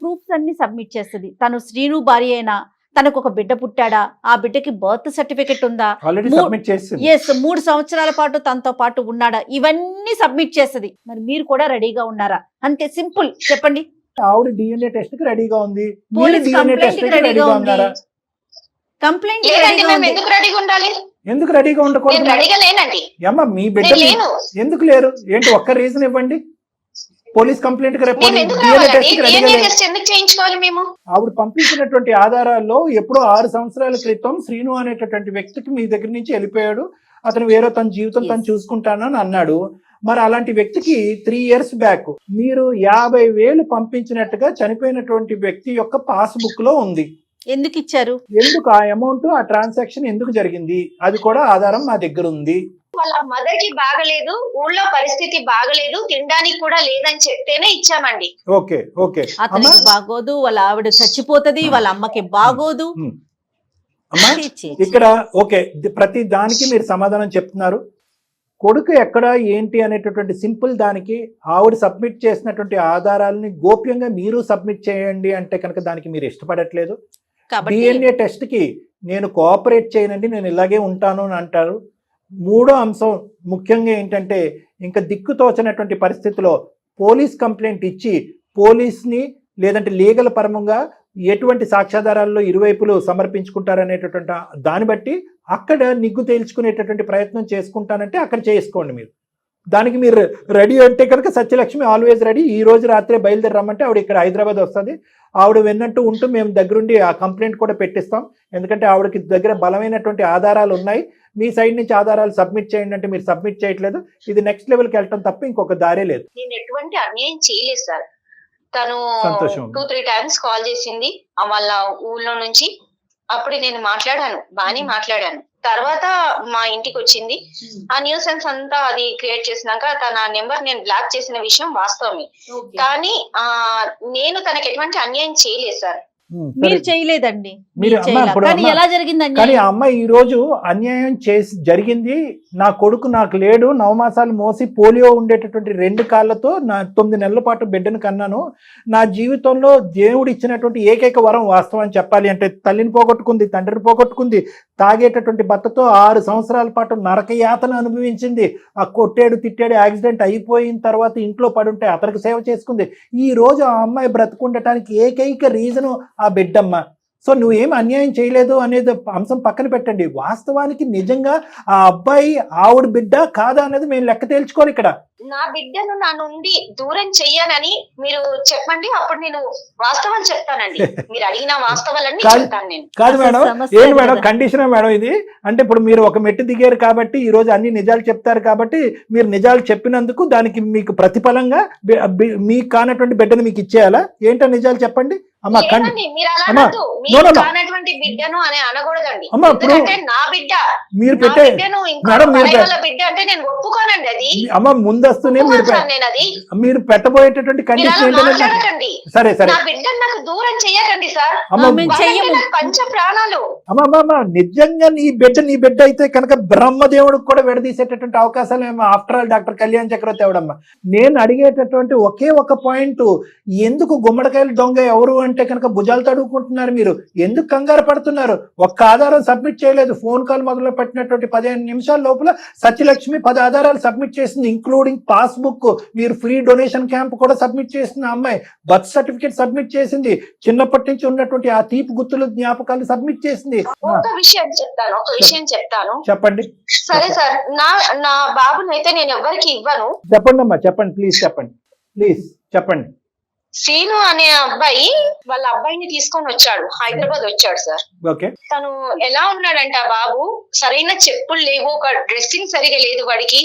ప్రూఫ్స్ అన్ని సబ్మిట్ చేస్తుంది. తను శ్రీను భార్య అయినా, తనకు ఒక బిడ్డ పుట్టాడా, ఆ బిడ్డకి బర్త్ సర్టిఫికెట్ ఉందా, 3 సంవత్సరాల పాటు తనతో పాటు ఉన్నాడా, ఇవన్నీ సబ్మిట్ చేస్తుంది. మరి మీరు కూడా రెడీగా ఉన్నారా? అంతే సింపుల్, చెప్పండి. ఆవిడ DNA టెస్ట్ కి రెడీగా ఉంది, పోలీస్ కంప్లైంట్ కి రెడీగా ఉంది. కంప్లైంట్ ఎందుకు రెడీగా ఉండకూడదు? అమ్మ, మీ బిడ్డ ఎందుకు లేరు ఏంటి? ఒక్క రీజన్ ఇవ్వండి. పోలీస్ కంప్లైంట్ ఆవిడ పంపించినటువంటి ఆధారాల్లో ఎప్పుడో 6 సంవత్సరాల క్రితం శ్రీను అనేటటువంటి వ్యక్తికి మీ దగ్గర నుంచి వెళ్ళిపోయాడు, అతను వేరే తన జీవితం తను చూసుకుంటాను అని అన్నాడు. మరి అలాంటి వ్యక్తికి 3 years బ్యాక్ మీరు 50,000 పంపించినట్టుగా చనిపోయినటువంటి వ్యక్తి యొక్క పాస్బుక్ లో ఉంది. ఎందుకు ఇచ్చారు? ఎందుకు ఆ అమౌంట్, ఆ ట్రాన్సాక్షన్ ఎందుకు జరిగింది, అది కూడా ఆధారం మా దగ్గర ఉంది. వాళ్ళ మదర్ కి బాగలేదు, ఊళ్ళో పరిస్థితి బాగలేదు, తినడానికి కూడా లేదని చెప్తేనే ఇచ్చామండి. ఓకే ఓకే, అతనికి బాగోదు, వాళ్ళ ఆవిడ చచ్చిపోతది, వాళ్ళ అమ్మకి బాగోదు. అమ్మా, ఇక్కడ ఓకే, ప్రతి దానికి మీరు సమాధానం చెప్తున్నారు. కొడుకు ఎక్కడ ఏంటి అనేటటువంటి సింపుల్ దానికి ఆవిడ సబ్మిట్ చేసినటువంటి ఆధారాలని గోప్యంగా మీరు సబ్మిట్ చేయండి అంటే కనుక దానికి మీరు ఇష్టపడట్లేదు. DNA టెస్ట్ కి నేను కోఆపరేట్ చేయనండి, నేను ఇలాగే ఉంటాను అని అంటారు. 3వ అంశం ముఖ్యంగా ఏంటంటే, ఇంకా దిక్కుతోచనటువంటి పరిస్థితిలో పోలీస్ కంప్లైంట్ ఇచ్చి పోలీస్ని లేదంటే లీగల్ పరంగా ఎటువంటి సాక్ష్యాధారాల్లో ఇరువైపులు సమర్పించుకుంటారనేటటువంటి దాన్ని బట్టి అక్కడ నిగ్గు తేల్చుకునేటటువంటి ప్రయత్నం చేసుకుంటానంటే అక్కడ చేసుకోండి. మీరు దానికి మీరు రెడీ అంటే కనుక సత్యలక్ష్మి ఆల్వేస్ రెడీ. ఈ రోజు రాత్రే బయలుదేరి రమ్మంటే ఆవిడ ఇక్కడ హైదరాబాద్ వస్తుంది. ఆవిడ విన్నట్టు ఉంటూ మేము దగ్గరుండి ఆ కంప్లైంట్ కూడా పెట్టిస్తాం. ఎందుకంటే ఆవిడకి దగ్గర బలమైనటువంటి ఆధారాలు ఉన్నాయి. మీ సైడ్ నుంచి ఆధారాలు సబ్మిట్ చేయండి అంటే మీరు సబ్మిట్ చేయట్లేదు. ఇది నెక్స్ట్ లెవెల్కి వెళ్ళటం తప్ప ఇంకొక దారే లేదు. నేను ఎటువంటి అన్యాయం చేయలేదు సార్. తను సంతోషం. 2-3 టైమ్స్ కాల్ చేసింది వాళ్ళ ఊళ్ళో నుంచి. అప్పుడు నేను మాట్లాడాను, బానే మాట్లాడాను. తర్వాత మా ఇంటికి వచ్చింది. ఆ న్యూసెన్స్ అంతా అది క్రియేట్ చేసినాక తన నెంబర్ నేను బ్లాక్ చేసిన విషయం వాస్తవమే. కానీ నేను తనకి ఎటువంటి అన్యాయం చేయలేదు సార్. మీరు చేయలేదండి. మీరు కానీ ఎలా జరిగింది కానీ ఆ అమ్మాయి ఈ రోజు అన్యాయం చేసి జరిగింది. నా కొడుకు నాకు లేడు, 9 మాసాలు మోసి పోలియో ఉండేటటువంటి 2 కాళ్ళతో నా 9 నెలల పాటు బిడ్డను కన్నాను. నా జీవితంలో దేవుడు ఇచ్చినటువంటి ఏకైక వరం వాస్తవం చెప్పాలి అంటే తల్లిని పోగొట్టుకుంది, తండ్రిని పోగొట్టుకుంది, తాగేటటువంటి భర్తతో 6 సంవత్సరాల పాటు నరకయాతన అనుభవించింది. ఆ కొట్టాడు తిట్టాడు, యాక్సిడెంట్ అయిపోయిన తర్వాత ఇంట్లో పడుంటే అతనికి సేవ చేసుకుంది. ఈ రోజు ఆ అమ్మాయి బ్రతుకుండటానికి ఏకైక రీజను ఆ బిడ్డమ్మ. సో నువ్వేం అన్యాయం చేయలేదు అనేది అంశం పక్కన పెట్టండి. వాస్తవానికి నిజంగా ఆ అబ్బాయి ఆవిడ బిడ్డ కాదా అనేది మేము లెక్క తేల్చుకోవాలి. ఇక్కడ నా బిడ్డను నా నుండి దూరం చెయ్యనని మీరు చెప్పండి, అప్పుడు నేను వాస్తవాలు చెప్తానండి. మీరు అడిగిన వాస్తవాలన్నీ చెప్తాను నేను. కాదు మేడం, ఏంటి మేడం కండిషనా మేడం ఇది? అంటే ఇప్పుడు మీరు ఒక మెట్టు దిగారు కాబట్టి ఈ రోజు అన్ని నిజాలు చెప్తారు కాబట్టి మీరు నిజాలు చెప్పినందుకు దానికి మీకు ప్రతిఫలంగా మీకు కానటువంటి బిడ్డను మీకు ఇచ్చేయాలా? ఏంటో నిజాలు చెప్పండి. మీరు అలా అనొద్దు. మీరు కానటువంటి బిడ్డను అని అనకూడదండి. ఎందుకంటే నా బిడ్డ, మీరు నా బిడ్డను ఇంకా బిడ్డ అంటే నేను ఒప్పుకోనండి. అది అమ్మ ముందస్తునే మీరు పెట్టబోయేటటువంటి కండిషన్ మాట్లాడకండి. సరే సరే, నా బిడ్డను నాకు దూరం చెయ్యకండి సార్. పంచ ప్రాణాలు. అమ్మమ్మ నిజంగా నీ బిడ్డ అయితే కనుక బ్రహ్మదేవుడికి కూడా విడదీసేటటువంటి అవకాశాలు ఏమో. ఆఫ్టర్ ఆల్ డాక్టర్ కళ్యాణ్ చక్రవర్తి అవడమ్మా. నేను అడిగేటటువంటి ఒకే ఒక పాయింట్, ఎందుకు గుమ్మడికాయలు దొంగ ఎవరు అంటే కనుక భుజాలు తడుపుకుంటున్నారు మీరు? ఎందుకు కంగారు పడుతున్నారు? ఒక్క ఆధారం సబ్మిట్ చేయలేదు. ఫోన్ కాల్ మొదలు పెట్టినటువంటి 15 నిమిషాల లోపల సత్యలక్ష్మి 10 ఆధారాలు సబ్మిట్ చేసింది, ఇంక్లూడింగ్ పాస్బుక్, మీరు ఫ్రీ డొనేషన్ క్యాంప్ కూడా సబ్మిట్ చేసింది అమ్మాయి, బర్త్ సర్టిఫికేట్ సబ్మిట్ చేసింది, చిన్నప్పటి నుంచి ఉన్నటువంటి ఆ తీపి గుర్తులు జ్ఞాపకాలు సబ్మిట్ చేసింది. ఒక విషయం చెప్తాను చెప్పండి. సరే సార్, నా బాబునైతే నేను ఎవరికి ఇవ్వను. చెప్పండి అమ్మా, చెప్పండి ప్లీజ్, చెప్పండి. శ్రీను అనే అబ్బాయి వాళ్ళ అబ్బాయిని తీసుకొని వచ్చాడు, హైదరాబాద్ వచ్చాడు సార్. తను ఎలా ఉన్నాడంటే ఆ బాబు, సరైన చెప్పులు లేవు, ఒక డ్రెస్సింగ్ సరిగా లేదు, వాడికి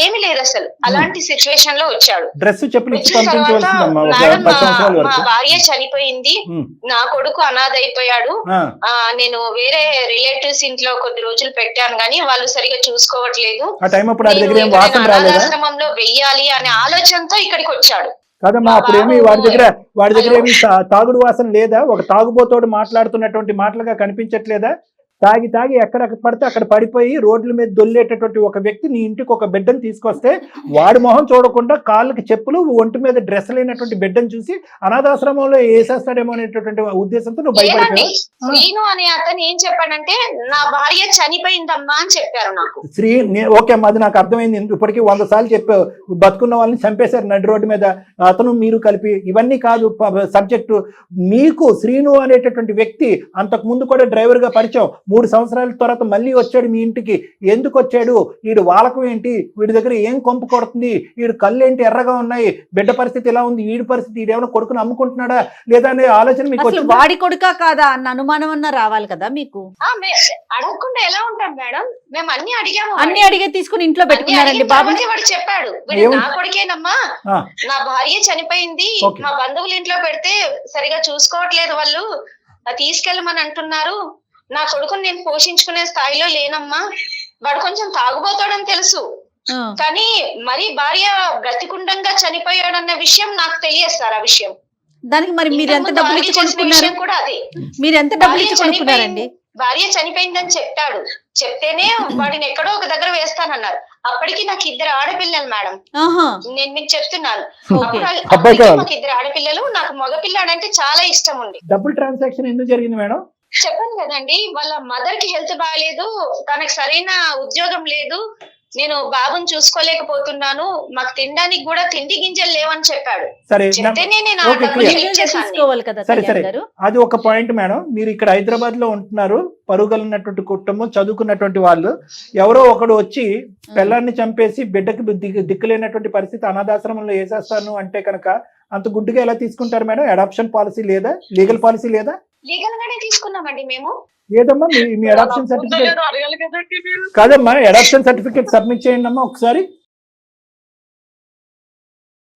ఏమి లేదు అసలు. అలాంటి సిచ్యువేషన్ లో వచ్చాడు. మేడం మా భార్య చనిపోయింది, నా కొడుకు అనాథ అయిపోయాడు, నేను వేరే రిలేటివ్స్ ఇంట్లో కొద్ది రోజులు పెట్టాను గానీ వాళ్ళు సరిగా చూసుకోవట్లేదు, అనాథాశ్రమంలో వెయ్యాలి అనే ఆలోచనతో ఇక్కడికి వచ్చాడు. కాదమ్మా, అప్పుడేమి వాడి దగ్గర ఏమి తాగుడు వాసన లేదా? ఒక తాగుబోతోడు మాట్లాడుతున్నటువంటి మాటలుగా కనిపించట్లేదా? తాగి ఎక్కడ పడితే అక్కడ పడిపోయి రోడ్ల మీద దొల్లేటటువంటి ఒక వ్యక్తి నీ ఇంటికి ఒక బిడ్డను తీసుకొస్తే వాడి మొహం చూడకుండా కాళ్ళకి చెప్పులు, ఒంటి మీద డ్రెస్ లేనటువంటి బిడ్డను చూసి అనాథాశ్రమంలో వేసేస్తాడేమో అనేటటువంటి ఉద్దేశంతో నువ్వు భయపడిపోయావు. శ్రీను అనే అతను ఏం చెప్పాడంటే నా భార్య చనిపోయిందమ్మా అని చెప్పారు నాకు. ఓకే అమ్మా, అది నాకు అర్థమైంది. ఇప్పటికీ 100 సార్లు చెప్పావు, బతుకున్న వాళ్ళని చంపేశారు నడి రోడ్డు మీద, అతను మీరు కలిపి. ఇవన్నీ కాదు సబ్జెక్టు. మీకు శ్రీను అనేటటువంటి వ్యక్తి అంతకు ముందు కూడా డ్రైవర్ గా పరిచయం, 3 సంవత్సరాల తర్వాత మళ్ళీ వచ్చాడు మీ ఇంటికి. ఎందుకు వచ్చాడు? వీడు వాలకం ఏంటి? వీడి దగ్గర ఏం కొంపు కొడుతుంది? వీడు కళ్ళు ఏంటి ఎర్రగా ఉన్నాయి? బిడ్డ పరిస్థితి ఎలా ఉంది? వీడి పరిస్థితి, వీడేమైనా కొడుకుని అమ్ముకుంటున్నాడా లేదా అనే ఆలోచన మీకు వచ్చింది? వాడి కొడుకా కాదా అన్న అనుమానం అన్న రావాలి కదా మీకు. అడగకుండా ఎలా ఉంటాం మేడం? మేము అన్ని అడిగాము, అన్ని అడిగే తీసుకుని ఇంట్లో పెట్టుకున్నారండి బాబుని. వాడు చెప్పాడు నా కొడుకేనమ్మా, నా భార్య చనిపోయింది, మా బంధువుల ఇంట్లో పెడితే సరిగా చూసుకోవట్లేదు, వాళ్ళు తీసుకెళ్ళమని అంటున్నారు, నా కొడుకుని నేను పోషించుకునే స్థాయిలో లేనమ్మా, వాడు కొంచెం తాగుబోతాడని తెలుసు కానీ మరి భార్య బ్రతికుండంగా చనిపోయాడన్న విషయం నాకు తెలియదు సార్. ఆ విషయం దానికి మరి మీరు ఎంత డబ్బులు ఇచ్చి కొనుక్కున్నారు? కూడా అదే, మీరు ఎంత డబ్బులు ఇచ్చి కొనుక్కున్నారండి? భార్య చనిపోయిందని చెప్పాడు, చెప్తేనే వాడిని ఎక్కడో ఒక దగ్గర వేస్తానన్నారు. అప్పటికి నాకు 2 ఆడపిల్లలు మేడం, నేను మీకు చెప్తున్నాను. మాకు 2 ఆడపిల్లలు, నాకు మగపిల్లాడంటే చాలా ఇష్టం ఉంది. డబుల్ ట్రాన్సాక్షన్ ఎందుకు జరిగింది మేడం? చెప్పాను కదండి, వాళ్ళ మదర్ కి హెల్త్ బాగాలేదు, తనకి సరైన ఉద్యోగం లేదు, నేను బాబుని చూసుకోలేకపోతున్నాను, మాకు తినడానికి కూడా తిండి గింజలు లేవని చెప్పాడు. సరే చెప్తేనే నేను ఆ ఓకే, డబ్బులు క్లియర్. ఇచ్చేసాను. తీసుకోవాలి కదా సరే కళ్యాణ్ సరే గారు. అది ఒక పాయింట్ మేడం. మీరు ఇక్కడ హైదరాబాద్ లో ఉంటున్నారు, పరుగలినటువంటి కుటుంబం, చదువుకున్నటువంటి వాళ్ళు, ఎవరో ఒకడు వచ్చి పిల్లాన్ని చంపేసి బిడ్డకి దిక్కులేనటువంటి పరిస్థితి అనాథాశ్రమంలో వేసేస్తాను అంటే కనుక అంత గుడ్డిగా ఎలా తీసుకుంటారు మేడం? అడాప్షన్ పాలసీ లేదా, లీగల్ పాలసీ లేదా? లీగల్ గానే తీసుకున్నామండి మేము. ఏదమ్మా మీ అడాప్షన్ సర్టిఫికేట్? అడగాలి కదండి మీరు. కాదమ్మా, అడాప్షన్ సర్టిఫికేట్ సబ్మిట్ చేయండి అమ్మా ఒకసారి.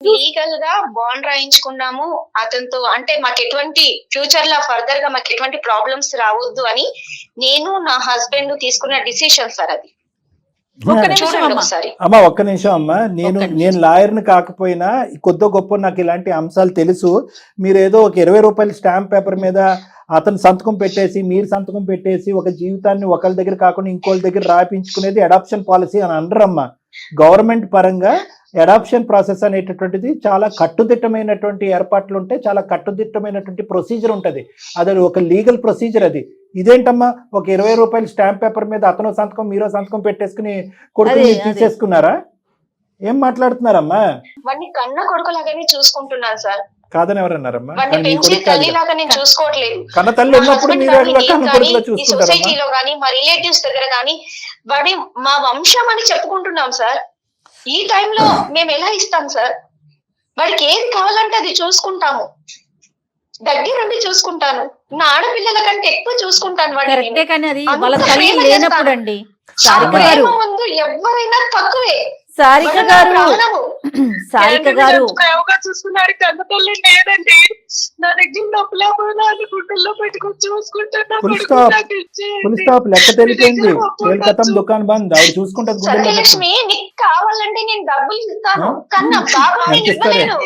లీగల్ గా బాండ్ రాయించుకున్నాము అతనితో. అంటే మాకు ఎటువంటి ఫ్యూచర్ లో ఫర్దర్ గా మాకు ఎటువంటి ప్రాబ్లమ్స్ రావద్దు అని నేను నా హస్బెండ్ తీసుకున్న డిసిషన్ సార్ అది. ఒక్క నిమిషం చూడండి అమ్మా. ఒకసారి. అమ్మా ఒక్క నిమిషం అమ్మా, నేను లాయర్ని కాకపోయినా కొద్ది గొప్ప నాకు ఇలాంటి అంశాలు తెలుసు. మీరు ఏదో ఒక 20 రూపాయల స్టాంప్ పేపర్ మీద అతను సంతకం పెట్టేసి మీరు సంతకం పెట్టేసి ఒక జీవితాన్ని ఒకరి దగ్గర కాకుండా ఇంకోళ్ళ దగ్గర రాయించుకునేది అడాప్షన్ పాలసీ అని అనరమ్మా. గవర్నమెంట్ పరంగా అడాప్షన్ ప్రాసెస్ అనేటటువంటిది చాలా కట్టుదిట్టమైనటువంటి ఏర్పాట్లు ఉంటాయి, చాలా కట్టుదిట్టమైనటువంటి ప్రొసీజర్ ఉంటుంది. అది ఒక లీగల్ ప్రొసీజర్. అది ఇదేంటమ్మా ఒక 20 రూపాయల స్టాంప్ పేపర్ మీద అతను సంతకం మీరో సంతకం పెట్టేసుకుని కొడుకుని తీసేసుకున్నారా? ఏం మాట్లాడుతున్నారమ్మా? వాడిని కన్న కొడుకులాగానే చూసుకుంటున్నాను సార్. కాదని ఎవరన్నారమ్మా? వాడిని పెంచి తల్లిలాగా నేను చూసుకోవట్లేదు. కన్న తల్లి ఉన్నప్పుడు మీరు కన్న కొడుకులో ఈ చూసుకుంటారమ్మా? సొసైటీలో గానీ మా రిలేటివ్స్ దగ్గర గానీ వాడి మా వంశం అని చెప్పుకుంటున్నాం సార్. ఈ టైంలో మేము ఎలా ఇస్తాం సార్? వాడికి ఏది కావాలంటే అది చూసుకుంటాము, దగ్గరుండి చూసుకుంటాను. నా ఆడపిల్లల కంటే ఎక్కువ చూసుకుంటాను వాడిని. కరెక్టే, కానీ అది అంత వాళ్ళ తల్లి ప్రేమ లేనప్పుడు చేస్తాను. అండి. ఆ సారిక గారు, ప్రేమ ముందు ఎవరైనా తక్కువే. సారిక వాడు నా గారు, ప్రాణము. సారిక గారు ప్రేమగా చూసుకున్నాడు. కన్న తల్లి లేదండి, నా దగ్గర నొప్పులేకపోయినా గుడ్డల్లో పెట్టుకుని చూసుకుంటున్నా. ఫుల్ స్టాప్, లెక్క తెలిపోయింది. కేల్కతం దుకాన్ బంద్. ఆవిడ చూసుకుంటారు గుండెల్లో పెట్టుకుని. సత్యలక్ష్మి, నీకు కావాలంటే నేను డబ్బులు ఇస్తాను, కన్నా బాబు నేను ఇవ్వలేను.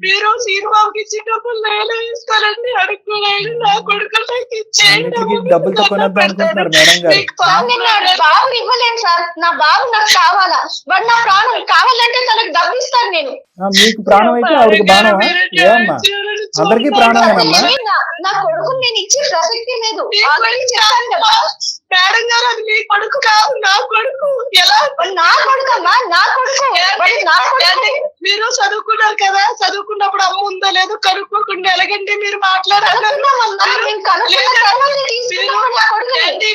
మీరు శ్రీబాబుకి ఇచ్చిన డబ్బులు నేను ఇస్తానండి, అడుగులేదు. నా కొడుకు నాకు ఇచ్చేయండి. అన్నిటికీ డబ్బులతో కొనద్దు అనుకుంటున్నారు మేడం గారు. సార్, నేను నా బాబు ఇవ్వలేను సార్. నా బాబు నాకు కావాలా? వాడు నా ప్రాణం. కావాలంటే తనకు డబ్బు ఇస్తాను నేను. మీకు ప్రాణం అయితే ఆవిడకి బాణమా? ఏమమ్మా, అందరికీ ప్రాణమేనమ్మా. నా కొడుకుని నేను ఇచ్చే ప్రసక్తి లేదు. ఆల్రెడీ చెప్పాను కదా మేడం గారు, అది మీ కొడుకు కాదు, నా కొడుకు. ఎలా? నా కొడుకమ్మా, నా కొడుకు. వాడు నా కొడుకు. మీరు చదువుకున్నారు కదా, చదువుకున్నప్పుడు అమ్మ ఉందో లేదో కనుక్కోకుండా ఎలాగంటే మీరు మాట్లాడారు.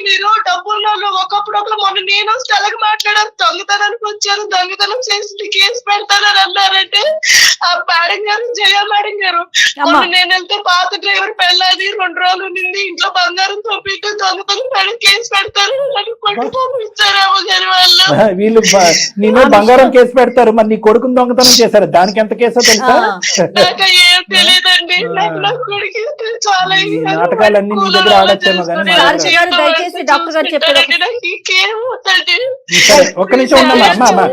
మీరు డబ్బుల్లో ఒకప్పుడు మొన్న నేను తెలగ మాట్లాడారు. దొంగతనానికి వచ్చారు, దొంగతనం చేసి కేసు పెడతానని అన్నారంటే ఆ మేడం గారు, జయ మేడం గారు, నేను వెళ్తే పాత డ్రైవర్ పెళ్ళాది 2 రోజులు నింది ఇంట్లో బంగారం తోపిట్టు దొంగతనం మేడం కేసు పెడతారు అని కొడుకు ఇచ్చారేమో గారి వాళ్ళు. వీళ్ళు నేను బంగారం కేసు పెడతారు, మరి నీ కొడుకుని దొంగతనం చేశారు, దానికి ఎంత కేసో తెలుసా? నాకు ఏం తెలియదండి. నాకు నా కొడుకు చాలా నాటకాలన్నీ నీ దగ్గర ఆడొచ్చామో కానీ దయచేసి డాక్టర్ గారు చెప్పారు. ఇంకేమవుతుంది? ఒక్క నిమిషం ఉండమ్మా. అమ్మా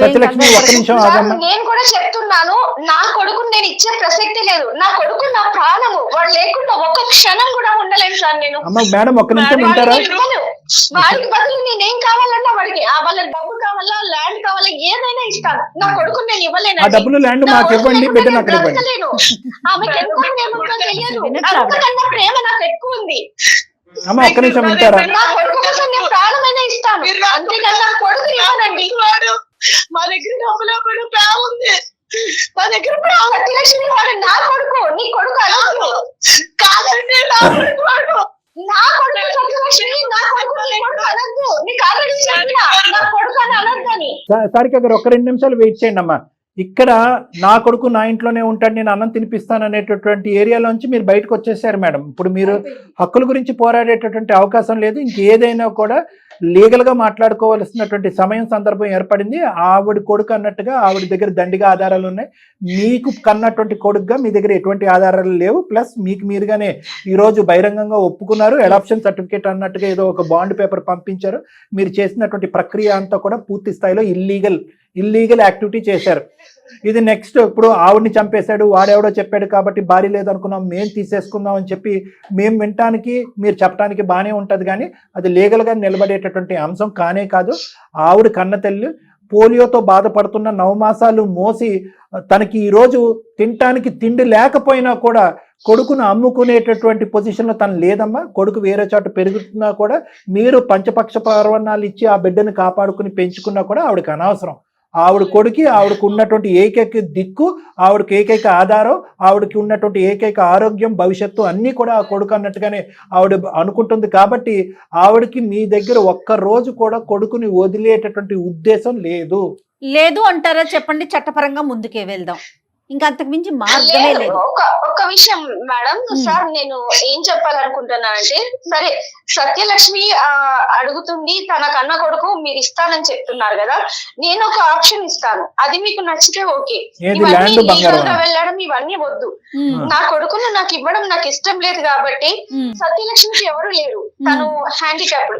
సత్యలక్ష్మి ఒక్క నిమిషం ఆగమ్మా. నేను కూడా చెప్తున్నాను, నా కొడుకుని నేను ఇచ్చే ప్రసక్తి లేదు. నా కొడుకు నా ప్రాణము. వాడు లేకుండా ఒక్క క్షణం కూడా ఉండలేను సార్ నేను. అమ్మా మేడం ఒక్క నిమిషం ఉంటారా? వాడికి బదులు నేనేం కావాలన్నా వాడికి వాళ్ళ డబ్బు కావాలా, ల్యాండ్ కావాలా, ఏదైనా ఇస్తాను. నా కొడుకుని నేను ఇవ్వలేను. ఆ డబ్బులు ల్యాండ్ మాకు ఇవ్వండి, బిడ్డ నాకు ఇవ్వండి. ఆమెకి ఎంత ప్రేమ తెలియదు. అంతకన్నా ప్రేమ నాకు ఎక్కువ ఉంది. అమ్మా ఒక్క నిమిషం ఉంటారా? నా కొడుకు కోసం నేను ప్రాణమైనా ఇస్తాను, అంతేగాని నా కొడుకు ఇవ్వనండి. మా దగ్గర డబ్బులు కూడా ప్రేమ ఉంది. మా దగ్గర సత్యలక్ష్మి వాడు నా కొడుకు, నీ కొడుకు అనొద్దు. కాదండి, నా కొడుకు వాడు. నా కొడుకు సత్యలక్ష్మి, నా కొడుకు నీ కొడుకు అనొద్దు. నీకు ఆల్రెడీ చెప్పినా నా కొడుకు అని అనొద్దని. సారిక గారు ఒక 2 నిమిషాలు వెయిట్ చేయండి అమ్మా. ఇక్కడ నా కొడుకు నా ఇంట్లోనే ఉంటాడు, నేను అన్నం తినిపిస్తాను అనేటటువంటి ఏరియాలోంచి మీరు బయటకు వచ్చేసారు మేడం. ఇప్పుడు మీరు హక్కుల గురించి పోరాడేటటువంటి అవకాశం లేదు. ఇంకేదైనా కూడా లీగల్గా మాట్లాడుకోవాల్సినటువంటి సమయం సందర్భం ఏర్పడింది. ఆవిడ కొడుకు అన్నట్టుగా ఆవిడ దగ్గర దండిగా ఆధారాలు ఉన్నాయి. మీకు కన్నటువంటి కొడుకుగా మీ దగ్గర ఎటువంటి ఆధారాలు లేవు. ప్లస్ మీకు మీరుగానే ఈరోజు బహిరంగంగా ఒప్పుకున్నారు. అడాప్షన్ సర్టిఫికేట్ అన్నట్టుగా ఏదో ఒక బాండ్ పేపర్ పంపించారు. మీరు చేసినటువంటి ప్రక్రియ అంతా కూడా పూర్తి స్థాయిలో ఇల్లీగల్ యాక్టివిటీ చేశారు. ఇది నెక్స్ట్ ఇప్పుడు ఆవిడ్ని చంపేశాడు, వాడెవడో చెప్పాడు కాబట్టి భార్య లేదనుకున్నాం, మేము తీసేసుకుందాం అని చెప్పి మేము వినటానికి మీరు చెప్పడానికి బాగానే ఉంటుంది, కానీ అది లీగల్గా నిలబడేటటువంటి అంశం కానే కాదు. ఆవిడ కన్న తల్లి పోలియోతో బాధపడుతున్న 9 మాసాలు మోసి తనకి ఈరోజు తినటానికి తిండి లేకపోయినా కూడా కొడుకును అమ్ముకునేటటువంటి పొజిషన్లో తను లేదమ్మా. కొడుకు వేరే చోట పెరుగుతున్నా కూడా మీరు పంచపక్ష పర్వణాలు ఇచ్చి ఆ బిడ్డను కాపాడుకుని పెంచుకున్నా కూడా ఆవిడకి అనవసరం. ఆవిడ కొడుకు ఆవిడకు ఉన్నటువంటి ఏకైక దిక్కు, ఆవిడకి ఏకైక ఆధారం, ఆవిడకి ఉన్నటువంటి ఏకైక ఆరోగ్యం, భవిష్యత్తు అన్నీ కూడా ఆ కొడుకు అన్నట్టుగానే ఆవిడ అనుకుంటుంది. కాబట్టి ఆవిడకి మీ దగ్గర ఒక్క రోజు కూడా కొడుకుని వదిలేటటువంటి ఉద్దేశం లేదు అంటారా? చెప్పండి, చట్టపరంగా ముందుకే వెళ్దాం, ఇంకా అంతకు మించి మార్గమే లేదు. ఒక విషయం మేడం, సార్ నేను ఏం చెప్పాలనుకుంటున్నా అంటే, సరే సత్యలక్ష్మి అడుగుతుంది తన కన్న కొడుకు మీరు ఇస్తానని చెప్తున్నారు కదా, నేను ఒక ఆప్షన్ ఇస్తాను, అది మీకు నచ్చితే ఓకే. ఇవన్నీ లీగల్ గా వెళ్ళడం ఇవన్నీ వద్దు. నా కొడుకును నాకు ఇవ్వడం నాకు ఇష్టం లేదు కాబట్టి సత్యలక్ష్మికి ఎవరు లేరు, తను హ్యాండిక్యాప్డ్.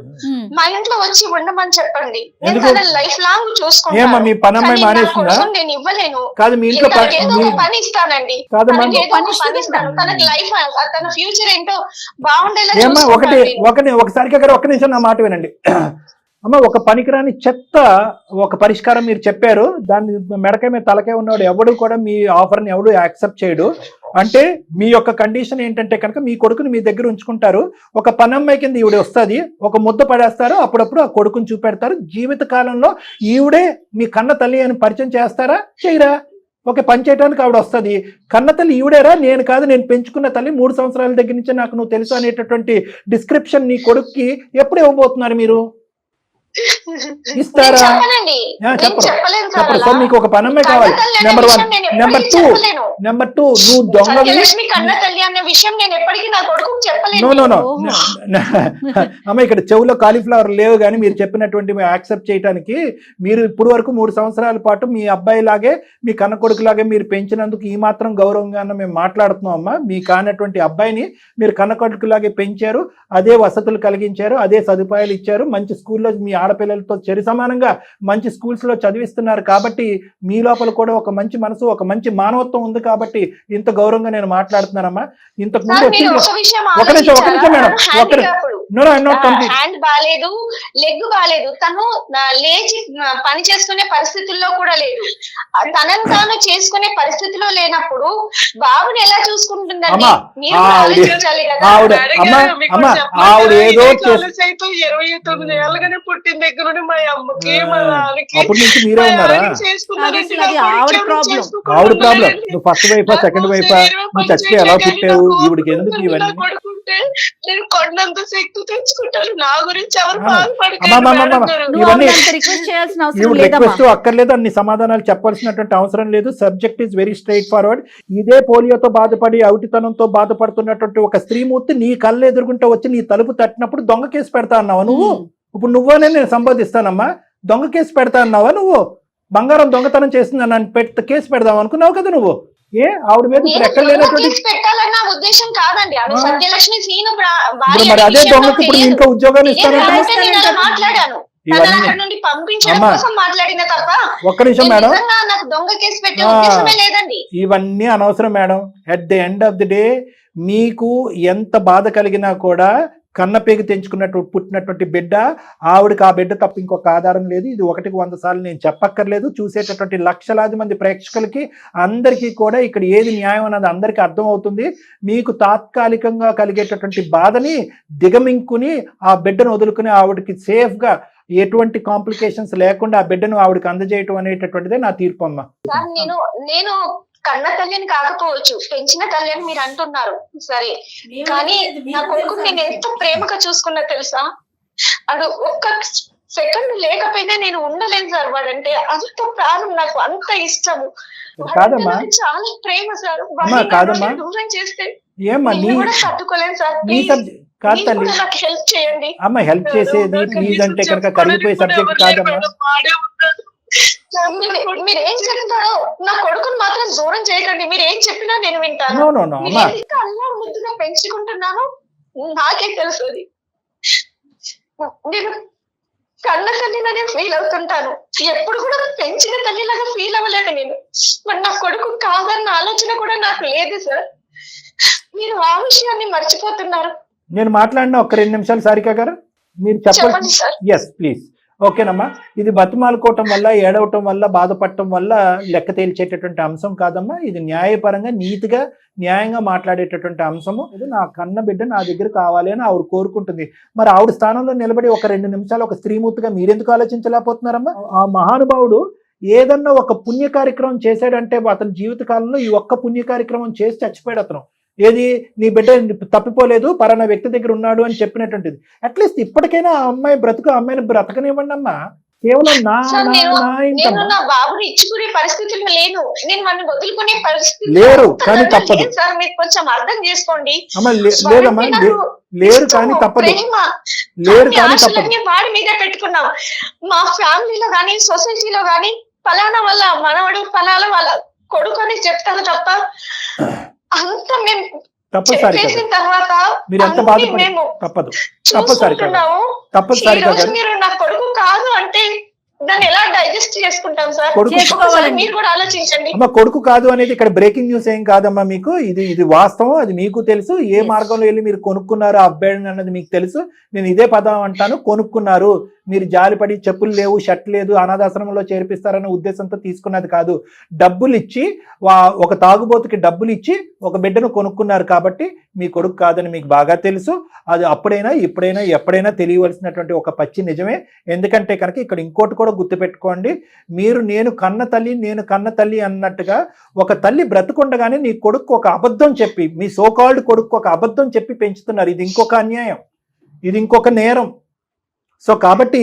మా ఇంట్లో వచ్చి ఉండమని చెప్పండి, నేను తన లైఫ్ లాంగ్ చూసుకుంటాను. నేను ఇవ్వలేను, పని ఇస్తానండి, తనకి లైఫ్ తన ఫ్యూచర్ ఏంటో బాగుండేలా. ఒక్క నిమిషం నా మాట వినండి అమ్మ. ఒక పనికిరాని చెత్త ఒక పరిష్కారం మీరు చెప్పారు, దాన్ని మెడకాయ మీద తలకాయ ఉన్నవాడు ఎవడు కూడా మీ ఆఫర్ని ఎవడు యాక్సెప్ట్ చేయడు. అంటే మీ యొక్క కండిషన్ ఏంటంటే కనుక మీ కొడుకుని మీ దగ్గర ఉంచుకుంటారు, ఒక పనమ్మాయి కింద ఈవిడ వస్తుంది, ఒక ముద్ద పడేస్తారు, అప్పుడప్పుడు ఆ కొడుకుని చూపెడతారు. జీవిత కాలంలో ఈవిడే మీ కన్న తల్లి అని పరిచయం చేస్తారా, చేయరా? ఓకే, పని చేయడానికి ఆవిడ వస్తుంది, కన్న తల్లి ఈవిడేరా, నేను కాదు, నేను పెంచుకున్న తల్లి, 3 సంవత్సరాల దగ్గర నుంచి నాకు నువ్వు తెలుసు అనేటటువంటి డిస్క్రిప్షన్ నీ కొడుక్కి ఎప్పుడు ఇవ్వబోతున్నారు మీరు? ఇస్తారా? చెప్పరు. సో మీకు ఒక పనమ్మే కావాలి. నెంబర్ 1. నెంబర్ 2 నువ్వు దొంగవి. నో అమ్మ, ఇక్కడ చెవులో కాలీఫ్లవర్ లేవు, కానీ మీరు చెప్పినటువంటి యాక్సెప్ట్ చేయడానికి మీరు ఇప్పుడు వరకు 3 సంవత్సరాల పాటు మీ అబ్బాయి లాగే మీ కన్న కొడుకు లాగే మీరు పెంచినందుకు ఈ మాత్రం గౌరవంగా మేము మాట్లాడుతున్నాం అమ్మా. మీ కానటువంటి అబ్బాయిని మీరు కన్న కొడుకు లాగే పెంచారు, అదే వసతులు కలిగించారు, అదే సదుపాయాలు ఇచ్చారు, మంచి స్కూల్లో మీ ఆడపిల్లలతో సరి సమానంగా మంచి స్కూల్స్ లో చదివిస్తున్నారు. కాబట్టి మీ లోపల కూడా ఒక మంచి మనసు, ఒక మంచి మానవత్వం ఉంది కాబట్టి ఇంత గౌరవంగా నేను మాట్లాడుతున్నానమ్మా. ఇంతకు ముందు ఒక నిమిషం మేడం, హ్యాండ్ బాలేదు, లెగ్ బాలేదు, తను లేచి పని చేసుకునే పరిస్థితుల్లో కూడా లేదు. తనను తాను చేసుకునే పరిస్థితిలో లేనప్పుడు బాబుని ఎలా చూసుకుంటుందండి? మీరు ఆలోచించాలి కదా. 29 ఏళ్ళగానే పుట్టిన దగ్గర నుండి మా అమ్మకి మా నాన్నకి ఆవిడ ప్రాబ్లం. నువ్వు ఫస్ట్ వైఫా సెకండ్ వైఫా, నువ్వు చచ్చిపోయి ఎలా పుట్టావు, ఈవిడికి ఎందుకు ఇవన్నీ? నేను కొండంత శక్తి తెచ్చుకుంటాను, నా గురించి ఎవరు రిక్వెస్ట్ అక్కర్లేదు, అన్ని సమాధానాలు చెప్పాల్సినటువంటి అవసరం లేదు. Subject is very straight forward. ఇదే పోలియోతో బాధపడి అవిటితనంతో బాధపడుతున్నటువంటి ఒక స్త్రీమూర్తి నీ కళ్ళు ఎదుర్కొంటూ వచ్చి నీ తలుపు తట్టినప్పుడు దొంగ కేసు పెడతా అన్నావా నువ్వు? ఇప్పుడు నువ్వనే నేను సంపాదిస్తానమ్మా, దొంగ కేసు పెడతా అన్నావా నువ్వు? బంగారం దొంగతనం చేసింది నన్ను కేసు పెడదాం అనుకున్నావు కదా నువ్వు. ఏ ఆవిడ మీద ఎక్కడ లేనటువంటి ఉద్దేశం కాదండి. మరి అదే దొంగకి ఇప్పుడు ఇంకా ఉద్యోగాలు ఇస్తానంటే ఒక్క నిమిషం మేడం, ఇవన్నీ అనవసరం madam. At the end of the day మీకు ఎంత బాధ కలిగినా కూడా కన్నపేగి తెంచుకున్నట్టు పుట్టినటువంటి బిడ్డ, ఆవిడకి ఆ బిడ్డ తప్ప ఇంకొక ఆధారం లేదు. ఇది 1కి 100 సార్లు నేను చెప్పక్కర్లేదు. చూసేటటువంటి లక్షలాది మంది ప్రేక్షకులకి అందరికీ కూడా ఇక్కడ ఏది న్యాయం అన్నది అందరికీ అర్థమవుతుంది. మీకు తాత్కాలికంగా కలిగేటటువంటి బాధని దిగమింకుని ఆ బిడ్డను వదులుకుని ఆవిడకి సేఫ్గా ఎటువంటి కాంప్లికేషన్స్ లేకుండా ఆ బిడ్డను ఆవిడకి అందజేయటం అనేటటువంటిదే నా తీర్పు అమ్మా. నేను కన్న తల్లిని కాకపోవచ్చు, పెంచిన తల్లి అని మీరు అంటున్నారు సరే, కానీ నా కొడుకు నేను ఎంత ప్రేమగా చూసుకున్నా తెలుసా? అది ఒక్క సెకండ్ లేకపోయినా నేను ఉండలేను సార్. వాడంటే అంత ప్రాణం, నాకు అంత ఇష్టము, చాలా ప్రేమ సార్. దూరం చేస్తే కూడా తట్టుకోలేను సార్. నాకు హెల్ప్ చేయండి అమ్మ. హెల్ప్ చేసేది ప్లీజ్ అంటే కనుక కరిగిపోయే సబ్జెక్ట్ కాదమ్మా. మీరు ఏం చెప్తారో నా కొడుకుని మాత్రం దూరం చేయకండి. మీరు ఏం చెప్పినా నేను వింటాను. అల్లా ముద్దుగా పెంచుకుంటున్నాను నాకే తెలుసు. అది నేను కన్న తల్లిలానే ఫీల్ అవుతుంటాను, ఎప్పుడు కూడా పెంచిన తల్లిలాగా ఫీల్ అవ్వలేదు నేను. మరి నా కొడుకు కాదన్న ఆలోచన కూడా నాకు లేదు సార్. మీరు ఆ విషయాన్ని మర్చిపోతున్నారు. నేను మాట్లాడిన ఒక 2 నిమిషాలు సారిక గారు మీరు చెప్పండి. Yes please. ఓకేనమ్మా, ఇది బతిమాలుకోవటం వల్ల, ఏడవటం వల్ల, బాధపడటం వల్ల లెక్క తేల్చేటటువంటి అంశం కాదమ్మా. ఇది న్యాయపరంగా నీతిగా న్యాయంగా మాట్లాడేటటువంటి అంశము. ఇది నా కన్న బిడ్డ నా దగ్గర కావాలి అని ఆవిడ కోరుకుంటుంది. మరి ఆవిడ స్థానంలో నిలబడి ఒక 2 నిమిషాలు ఒక స్త్రీమూర్తిగా మీరెందుకు ఆలోచించలేకపోతున్నారమ్మా? ఆ మహానుభావుడు ఏదన్నా ఒక పుణ్య కార్యక్రమం చేశాడంటే అతని జీవిత కాలంలో ఈ ఒక్క పుణ్య కార్యక్రమం చేసి చచ్చిపోయాడు అతను. ఏది, నీ బిడ్డ తప్పిపోలేదు, పలానా వ్యక్తి దగ్గర ఉన్నాడు అని చెప్పినటువంటిది. అట్లీస్ట్ ఇప్పటికైనా ఆ అమ్మాయి బ్రతుకు, అమ్మాయిని బ్రతకనివ్వండి అమ్మా. కేవలం నా నా బాబుని ఇచ్చుకునే పరిస్థితుల్లో లేను, నేను వాడిని వదులుకునే పరిస్థితి లేరు, కానీ తప్పదు సార్. మీరు కొంచెం అర్థం చేసుకోండి. లేదమ్మా, లేరు కానీ తప్పదు, లేరు కానీ తప్పదు. వాడి మీద పెట్టుకున్నాం. మా ఫ్యామిలీలో గానీ, సొసైటీలో గానీ ఫలానా వాళ్ళ మనవడు, ఫలానా వాళ్ళ కొడుకు అని చెప్తారు తప్ప అంత మేము చెప్పేసిన తర్వాత మీరు ఎంత బాధపడి తప్పదు, తప్పనిసరి మీరు నా కొడుకు కాదు అంటే దాన్ని ఎలా డైజెస్ట్ చేసుకుంటాం సార్? మీరు కూడా ఆలోచించండి. అమ్మ, కొడుకు కాదు అనేది ఇక్కడ బ్రేకింగ్ న్యూస్ ఏం కాదమ్మా. మీకు ఇది వాస్తవం, అది మీకు తెలుసు. ఏ మార్గంలో వెళ్ళి మీరు కొనుక్కున్నారు ఆ అబ్బాయిని అన్నది మీకు తెలుసు. నేను ఇదే పదం అంటాను, కొనుక్కున్నారు. మీరు జాలిపడి చెప్పులు లేవు, షర్ట్ లేదు, అనాథాశ్రమంలో చేర్పిస్తారనే ఉద్దేశంతో తీసుకున్నది కాదు. డబ్బులు ఇచ్చి, ఒక తాగుబోతుకి డబ్బులు ఇచ్చి ఒక బిడ్డను కొనుక్కున్నారు కాబట్టి మీ కొడుకు కాదని మీకు బాగా తెలుసు. అది అప్పుడైనా ఇప్పుడైనా ఎప్పుడైనా తెలియవలసినటువంటి ఒక పచ్చి నిజమే. ఎందుకంటే కనుక ఇక్కడ ఇంకోటి కూడా గుర్తుపెట్టుకోండి. నేను కన్న తల్లి అన్నట్టుగా ఒక తల్లి బ్రతుకుండగానే నీ కొడుకు ఒక అబద్ధం చెప్పి, మీ సోకాల్డ్ కొడుకు ఒక అబద్ధం చెప్పి పెంచుతున్నారు. ఇది ఇంకొక అన్యాయం, ఇది ఇంకొక నేరం. సో కాబట్టి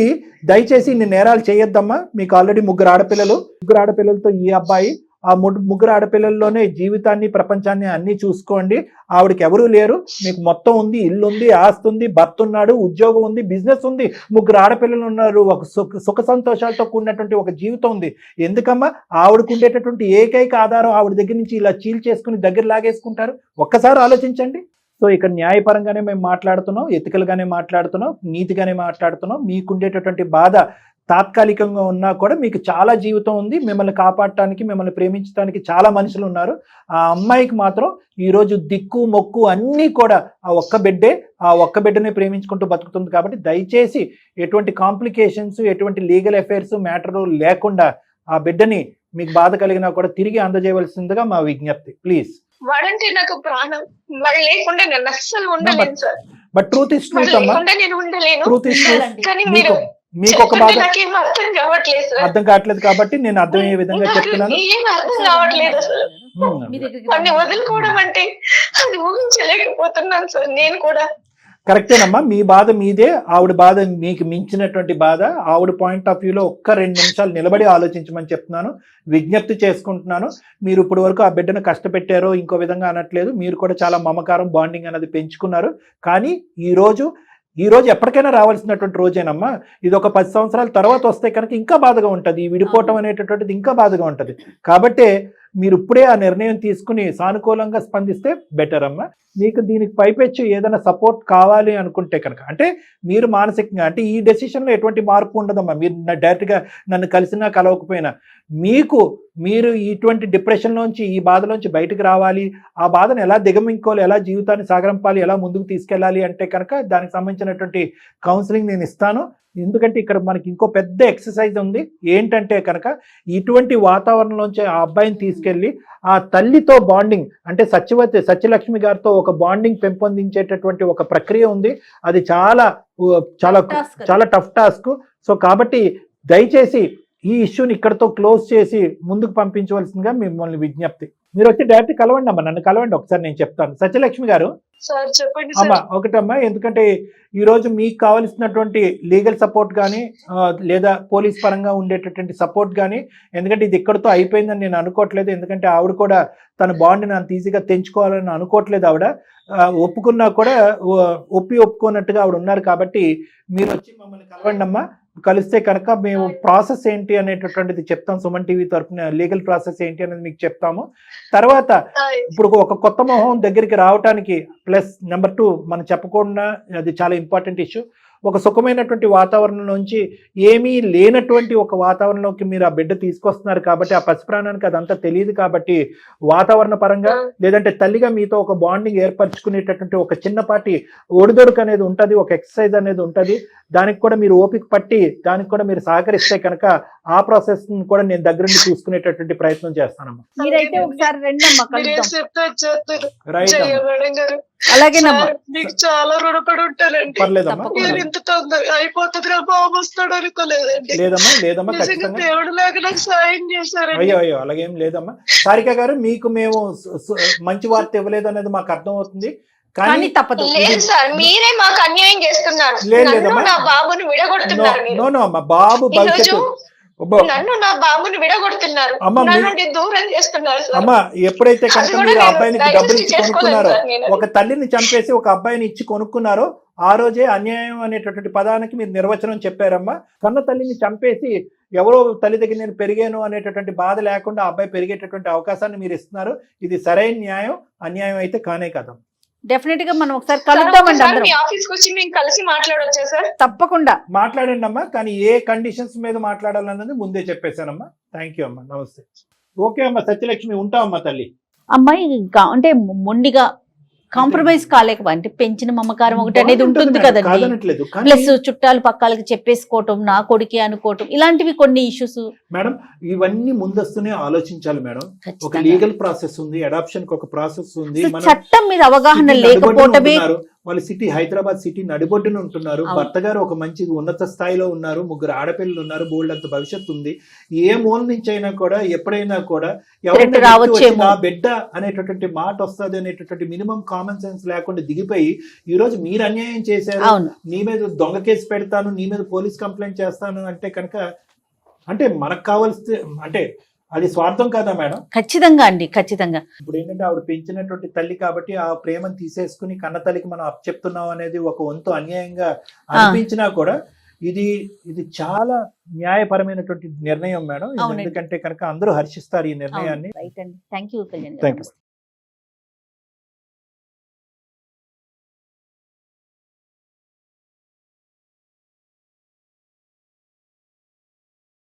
దయచేసి ఇన్ని నేరాలు చేయొద్దమ్మా. మీకు ఆల్రెడీ 3 ఆడపిల్లలతో ఈ అబ్బాయి, ఆ 3 ఆడపిల్లల్లోనే జీవితాన్ని, ప్రపంచాన్ని అన్ని చూసుకోండి. ఆవిడకి ఎవరూ లేరు, మీకు మొత్తం ఉంది, ఇల్లు ఉంది, ఆస్తి ఉంది, భర్త ఉన్నాడు, ఉద్యోగం ఉంది, బిజినెస్ ఉంది, 3 ఆడపిల్లలు ఉన్నారు, ఒక సుఖ సంతోషాలతో కూడినటువంటి ఒక జీవితం ఉంది. ఎందుకమ్మా ఆవిడకు ఉండేటటువంటి ఏకైక ఆధారం ఆవిడ దగ్గర నుంచి ఇలా చీల్ చేసుకుని దగ్గర లాగేసుకుంటారు? ఒక్కసారి ఆలోచించండి. సో ఇక్కడ న్యాయపరంగానే మేము మాట్లాడుతున్నాం, ఎథికల్గానే మాట్లాడుతున్నాం, నీతిగానే మాట్లాడుతున్నాం. మీకుండేటటువంటి బాధ తాత్కాలికంగా ఉన్నా కూడా మీకు చాలా జీవితం ఉంది. మిమ్మల్ని కాపాడటానికి, మిమ్మల్ని ప్రేమించడానికి చాలా మనుషులు ఉన్నారు. ఆ అమ్మాయికి మాత్రం ఈరోజు దిక్కు మొక్కు అన్నీ కూడా ఆ ఒక్క బిడ్డనే ప్రేమించుకుంటూ బతుకుతుంది. కాబట్టి దయచేసి ఎటువంటి కాంప్లికేషన్స్, ఎటువంటి లీగల్ అఫైర్స్ మ్యాటరు లేకుండా ఆ బిడ్డని మీకు బాధ కలిగినా కూడా తిరిగి అందజేయవలసిందిగా మా విజ్ఞప్తి. ప్లీజ్. వాడంటే నాకు ప్రాణం, వాడు లేకుండా నేను అస్సలు ఉండలేను sir. But truth is truth అమ్మా, నేను ఉండలేను. Truth is truth. కానీ మీరు మీకు ఒక బాధ అర్థం కావట్లేదు కాబట్టి నేను అర్థమయ్యే విధంగా చెప్తున్నాను. అర్థం కావట్లేదు అసలు. వాడిని వదులుకోవడం అంటే అది ఊహించలేకపోతున్నాను సార్. నేను కూడా కరెక్టేనమ్మా, మీ బాధ మీదే, ఆవిడ బాధ మీకు మించినటువంటి బాధ. ఆవిడ పాయింట్ ఆఫ్ వ్యూలో ఒక్క 2 నిమిషాలు నిలబడి ఆలోచించమని చెప్తున్నాను, విజ్ఞప్తి చేసుకుంటున్నాను. మీరు ఇప్పటి వరకు ఆ బిడ్డను కష్టపెట్టారో ఇంకో విధంగా అనట్లేదు, మీరు కూడా చాలా మమకారం, బాండింగ్ అనేది పెంచుకున్నారు. కానీ ఈ రోజు ఎప్పటికైనా రావాల్సినటువంటి రోజేనమ్మా. ఇది ఒక 10 సంవత్సరాల తర్వాత వస్తే కనుక ఇంకా బాధగా ఉంటుంది. ఈ విడిపోవటం అనేటటువంటిది ఇంకా బాధగా ఉంటుంది. కాబట్టి మీరు ఇప్పుడే ఆ నిర్ణయం తీసుకుని సానుకూలంగా స్పందిస్తే బెటర్ అమ్మా. మీకు దీనికి పైపెచ్చు ఏదైనా సపోర్ట్ కావాలి అనుకుంటే కనుక, అంటే మీరు మానసికంగా, అంటే ఈ డెసిషన్లో ఎటువంటి మార్పు ఉండదమ్మా. మీరు డైరెక్ట్గా నన్ను కలిసినా కలవకపోయినా మీరు ఇటువంటి డిప్రెషన్లోంచి, ఈ బాధలోంచి బయటకు రావాలి, ఆ బాధను ఎలా దిగమించుకోవాలి, ఎలా జీవితాన్ని సాగరంపాలి, ఎలా ముందుకు తీసుకెళ్ళాలి అంటే కనుక దానికి సంబంధించినటువంటి కౌన్సిలింగ్ నేను ఇస్తాను. ఎందుకంటే ఇక్కడ మనకి ఇంకో పెద్ద ఎక్సర్సైజ్ ఉంది. ఏంటంటే కనుక ఇటువంటి వాతావరణంలోంచి ఆ అబ్బాయిని తీసుకెళ్ళి ఆ తల్లితో బాండింగ్, అంటే సత్యలక్ష్మి గారితో ఒక బాండింగ్ పెంపొందించేటటువంటి ఒక ప్రక్రియ ఉంది. అది చాలా చాలా చాలా టఫ్ టాస్క్. సో కాబట్టి దయచేసి ఈ ఇష్యూని ఇక్కడతో క్లోజ్ చేసి ముందుకు పంపించవలసిందిగా మిమ్మల్ని విజ్ఞప్తి. మీరు వచ్చి డైరెక్ట్ కలవండి అమ్మా, నన్ను కలవండి, ఒకసారి నేను చెప్తాను. సత్యలక్ష్మి గారు అమ్మా, ఒకటమ్మా, ఎందుకంటే ఈరోజు మీకు కావలసినటువంటి లీగల్ సపోర్ట్ కానీ లేదా పోలీస్ పరంగా ఉండేటటువంటి సపోర్ట్ కానీ, ఎందుకంటే ఇది ఇక్కడతో అయిపోయిందని నేను అనుకోవట్లేదు. ఎందుకంటే ఆవిడ కూడా తన బాండ్ని అంత ఈజీగా తెంచుకోవాలని అనుకోవట్లేదు. ఆవిడ ఒప్పుకున్నా కూడా ఒప్పుకోనట్టుగా ఆవిడ ఉన్నారు. కాబట్టి మీరు వచ్చి మమ్మల్ని కలవండి అమ్మా. కలిస్తే కనుక మేము ప్రాసెస్ ఏంటి అనేటటువంటిది చెప్తాం. సుమన్ టీవీ తరఫున లీగల్ ప్రాసెస్ ఏంటి అనేది మీకు చెప్తాము. తర్వాత ఇప్పుడు ఒక కొత్త మొహం దగ్గరికి రావడానికి, ప్లస్ నెంబర్ 2 మనం చెప్పకుండా, అది చాలా ఇంపార్టెంట్ ఇష్యూ, ఒక సుఖమైనటువంటి వాతావరణం నుంచి ఏమీ లేనటువంటి ఒక వాతావరణంలోకి మీరు ఆ బిడ్డ తీసుకొస్తున్నారు కాబట్టి ఆ పసి ప్రాణానికి అదంతా తెలియదు కాబట్టి వాతావరణ పరంగా లేదంటే తల్లిగా మీతో ఒక బాండింగ్ ఏర్పరచుకునేటటువంటి ఒక చిన్నపాటి ఒడిదొడుకు అనేది ఉంటుంది, ఒక ఎక్సర్సైజ్ అనేది ఉంటుంది. దానికి కూడా మీరు ఓపిక పట్టి దానికి కూడా మీరు సహకరిస్తే కనుక ఆ ప్రాసెస్ కూడా నేను దగ్గరుండి చూసుకునేటటువంటి ప్రయత్నం చేస్తానమ్మా. మీరైతే ఒకసారి రెండమ్మా మీరేం కలుద్దాం. చెప్తే అది చేస్తాను. రైట్ జయ అమ్మా, మేడం గారు, అలాగేనమ్మా. సార్, మీకు చాలా రుణపడి ఉంటానండి. పర్లేదమ్మా, మీరు ఇంత తొందరగా అయిపోతుంది రా బాబు వస్తాడు అనుకోలేదండి. లేదమ్మా లేదమ్మా నిజంగా ఖచ్చితంగా. దేవుడు లాగా నాకు సాయం చేశారండి. అయ్యో అయ్యో అలాగేం లేదమ్మా. సారిక గారు, మీకు మేము మంచి వార్త ఇవ్వలేదు అనేది మాకు అర్థం అవుతుంది, కానీ కానీ తప్పదు. లేదు సార్, మీరే మాకు అన్యాయం చేస్తున్నారు. లేదు, నన్ను లేదమ్మా. నా బాబును విడగొడుతున్నారు మీరు. నో అమ్మా, బాబు భవిష్యత్తు నన్ను నా బాబుని విడగొడుతున్నారు, అమ్మ, నా నుండి దూరం చేస్తున్నారు సార్. అమ్మా ఎప్పుడైతే అది కనుక కూడా మీరు నేను అబ్బాయినికి దయచేసి డబ్బులు ఇచ్చి చేసుకోలేను కొనుక్కున్నారో, సార్ నేను. ఒక తల్లిని చంపేసి ఒక అబ్బాయిని ఇచ్చి కొనుక్కున్నారో ఆ రోజే అన్యాయం అనేటటువంటి పదానికి మీరు నిర్వచనం చెప్పారమ్మా. కన్న తల్లిని చంపేసి ఎవరో తల్లి దగ్గర నేను పెరిగాను అనేటటువంటి బాధ లేకుండా ఆ అబ్బాయి పెరిగేటటువంటి అవకాశాన్ని మీరు ఇస్తున్నారు. ఇది సరైన న్యాయం, అన్యాయం అయితే కానే కదా. డెఫినెట్ గా మనం ఒకసారి సార్, కలుద్దామండి ఒకసారి అందరం. మీ ఆఫీస్ కి వచ్చి మేము కలిసి మాట్లాడొచ్చా సార్? తప్పకుండా. మాట్లాడండి అమ్మా, కానీ ఏ కండిషన్స్ మీద మాట్లాడాలన్నది ముందే చెప్పేశానమ్మా. థ్యాంక్ యూ అమ్మా, నమస్తే. ఓకే అమ్మా సత్యలక్ష్మి, ఉంటామమ్మా తల్లి. అమ్మాయి అంటే మొండిగా కాంప్రమైజ్ కాలేకపోయి, అంటే పెంచిన మమకారం ఒకటి అనేది ఉంటుంది కదండి. కాదనట్లేదు, కానీ ప్లస్ చుట్టాలు పక్కాలకి చెప్పేసుకోవటం, నా కొడుకే అనుకోవటం, ఇలాంటివి కొన్ని ఇష్యూస్. మేడం ఇవన్నీ ముందస్తునే ఆలోచించాలి మేడం. ఒక లీగల్ ప్రాసెస్ ఉంది, అడాప్షన్ కి ఒక ప్రాసెస్ ఉంది. చట్టం మీద అవగాహన లేకపోవటమే. వాళ్ళు సిటీ హైదరాబాద్ సిటీ నడిబొడ్డున ఉంటున్నారు. అవును. భర్త గారు ఒక మంచి ఉన్నత స్థాయిలో ఉన్నారు, ముగ్గురు ఆడపిల్లలు ఉన్నారు, బోల్డ్ అంత భవిష్యత్తు ఉంది. ఏ మూల నుంచి అయినా కూడా ఎప్పుడైనా కూడా ఎవరైనా రావచ్చేమో. నా బిడ్డ అనేటటువంటి మాట వస్తుంది అనేటటువంటి మినిమం కామన్ సెన్స్ లేకుండా దిగిపోయి ఈ రోజు మీరు అన్యాయం చేశారు, అవును. నీ మీద దొంగ కేసు పెడతాను, నీ మీద పోలీస్ కంప్లైంట్ చేస్తాను అంటే కనుక, అంటే మనకు కావాల్సి అంటే అది స్వార్థం కాదా మేడం? ఖచ్చితంగా అండి, ఖచ్చితంగా. ఇప్పుడు ఏంటంటే ఆవిడ పెంచినటువంటి తల్లి కాబట్టి ఆ ప్రేమను తీసేసుకుని కన్న తల్లికి మనం అప్పచెప్తున్నాం అనేది ఒక వంతు అన్యాయంగా అనిపించినా కూడా ఇది చాలా న్యాయపరమైనటువంటి నిర్ణయం మేడం. అవునండి. ఎందుకంటే కనుక అందరూ హర్షిస్తారు ఈ నిర్ణయాన్ని. రైట్ అండి, థ్యాంక్ యూ కళ్యాణ్ గారు. Thank you.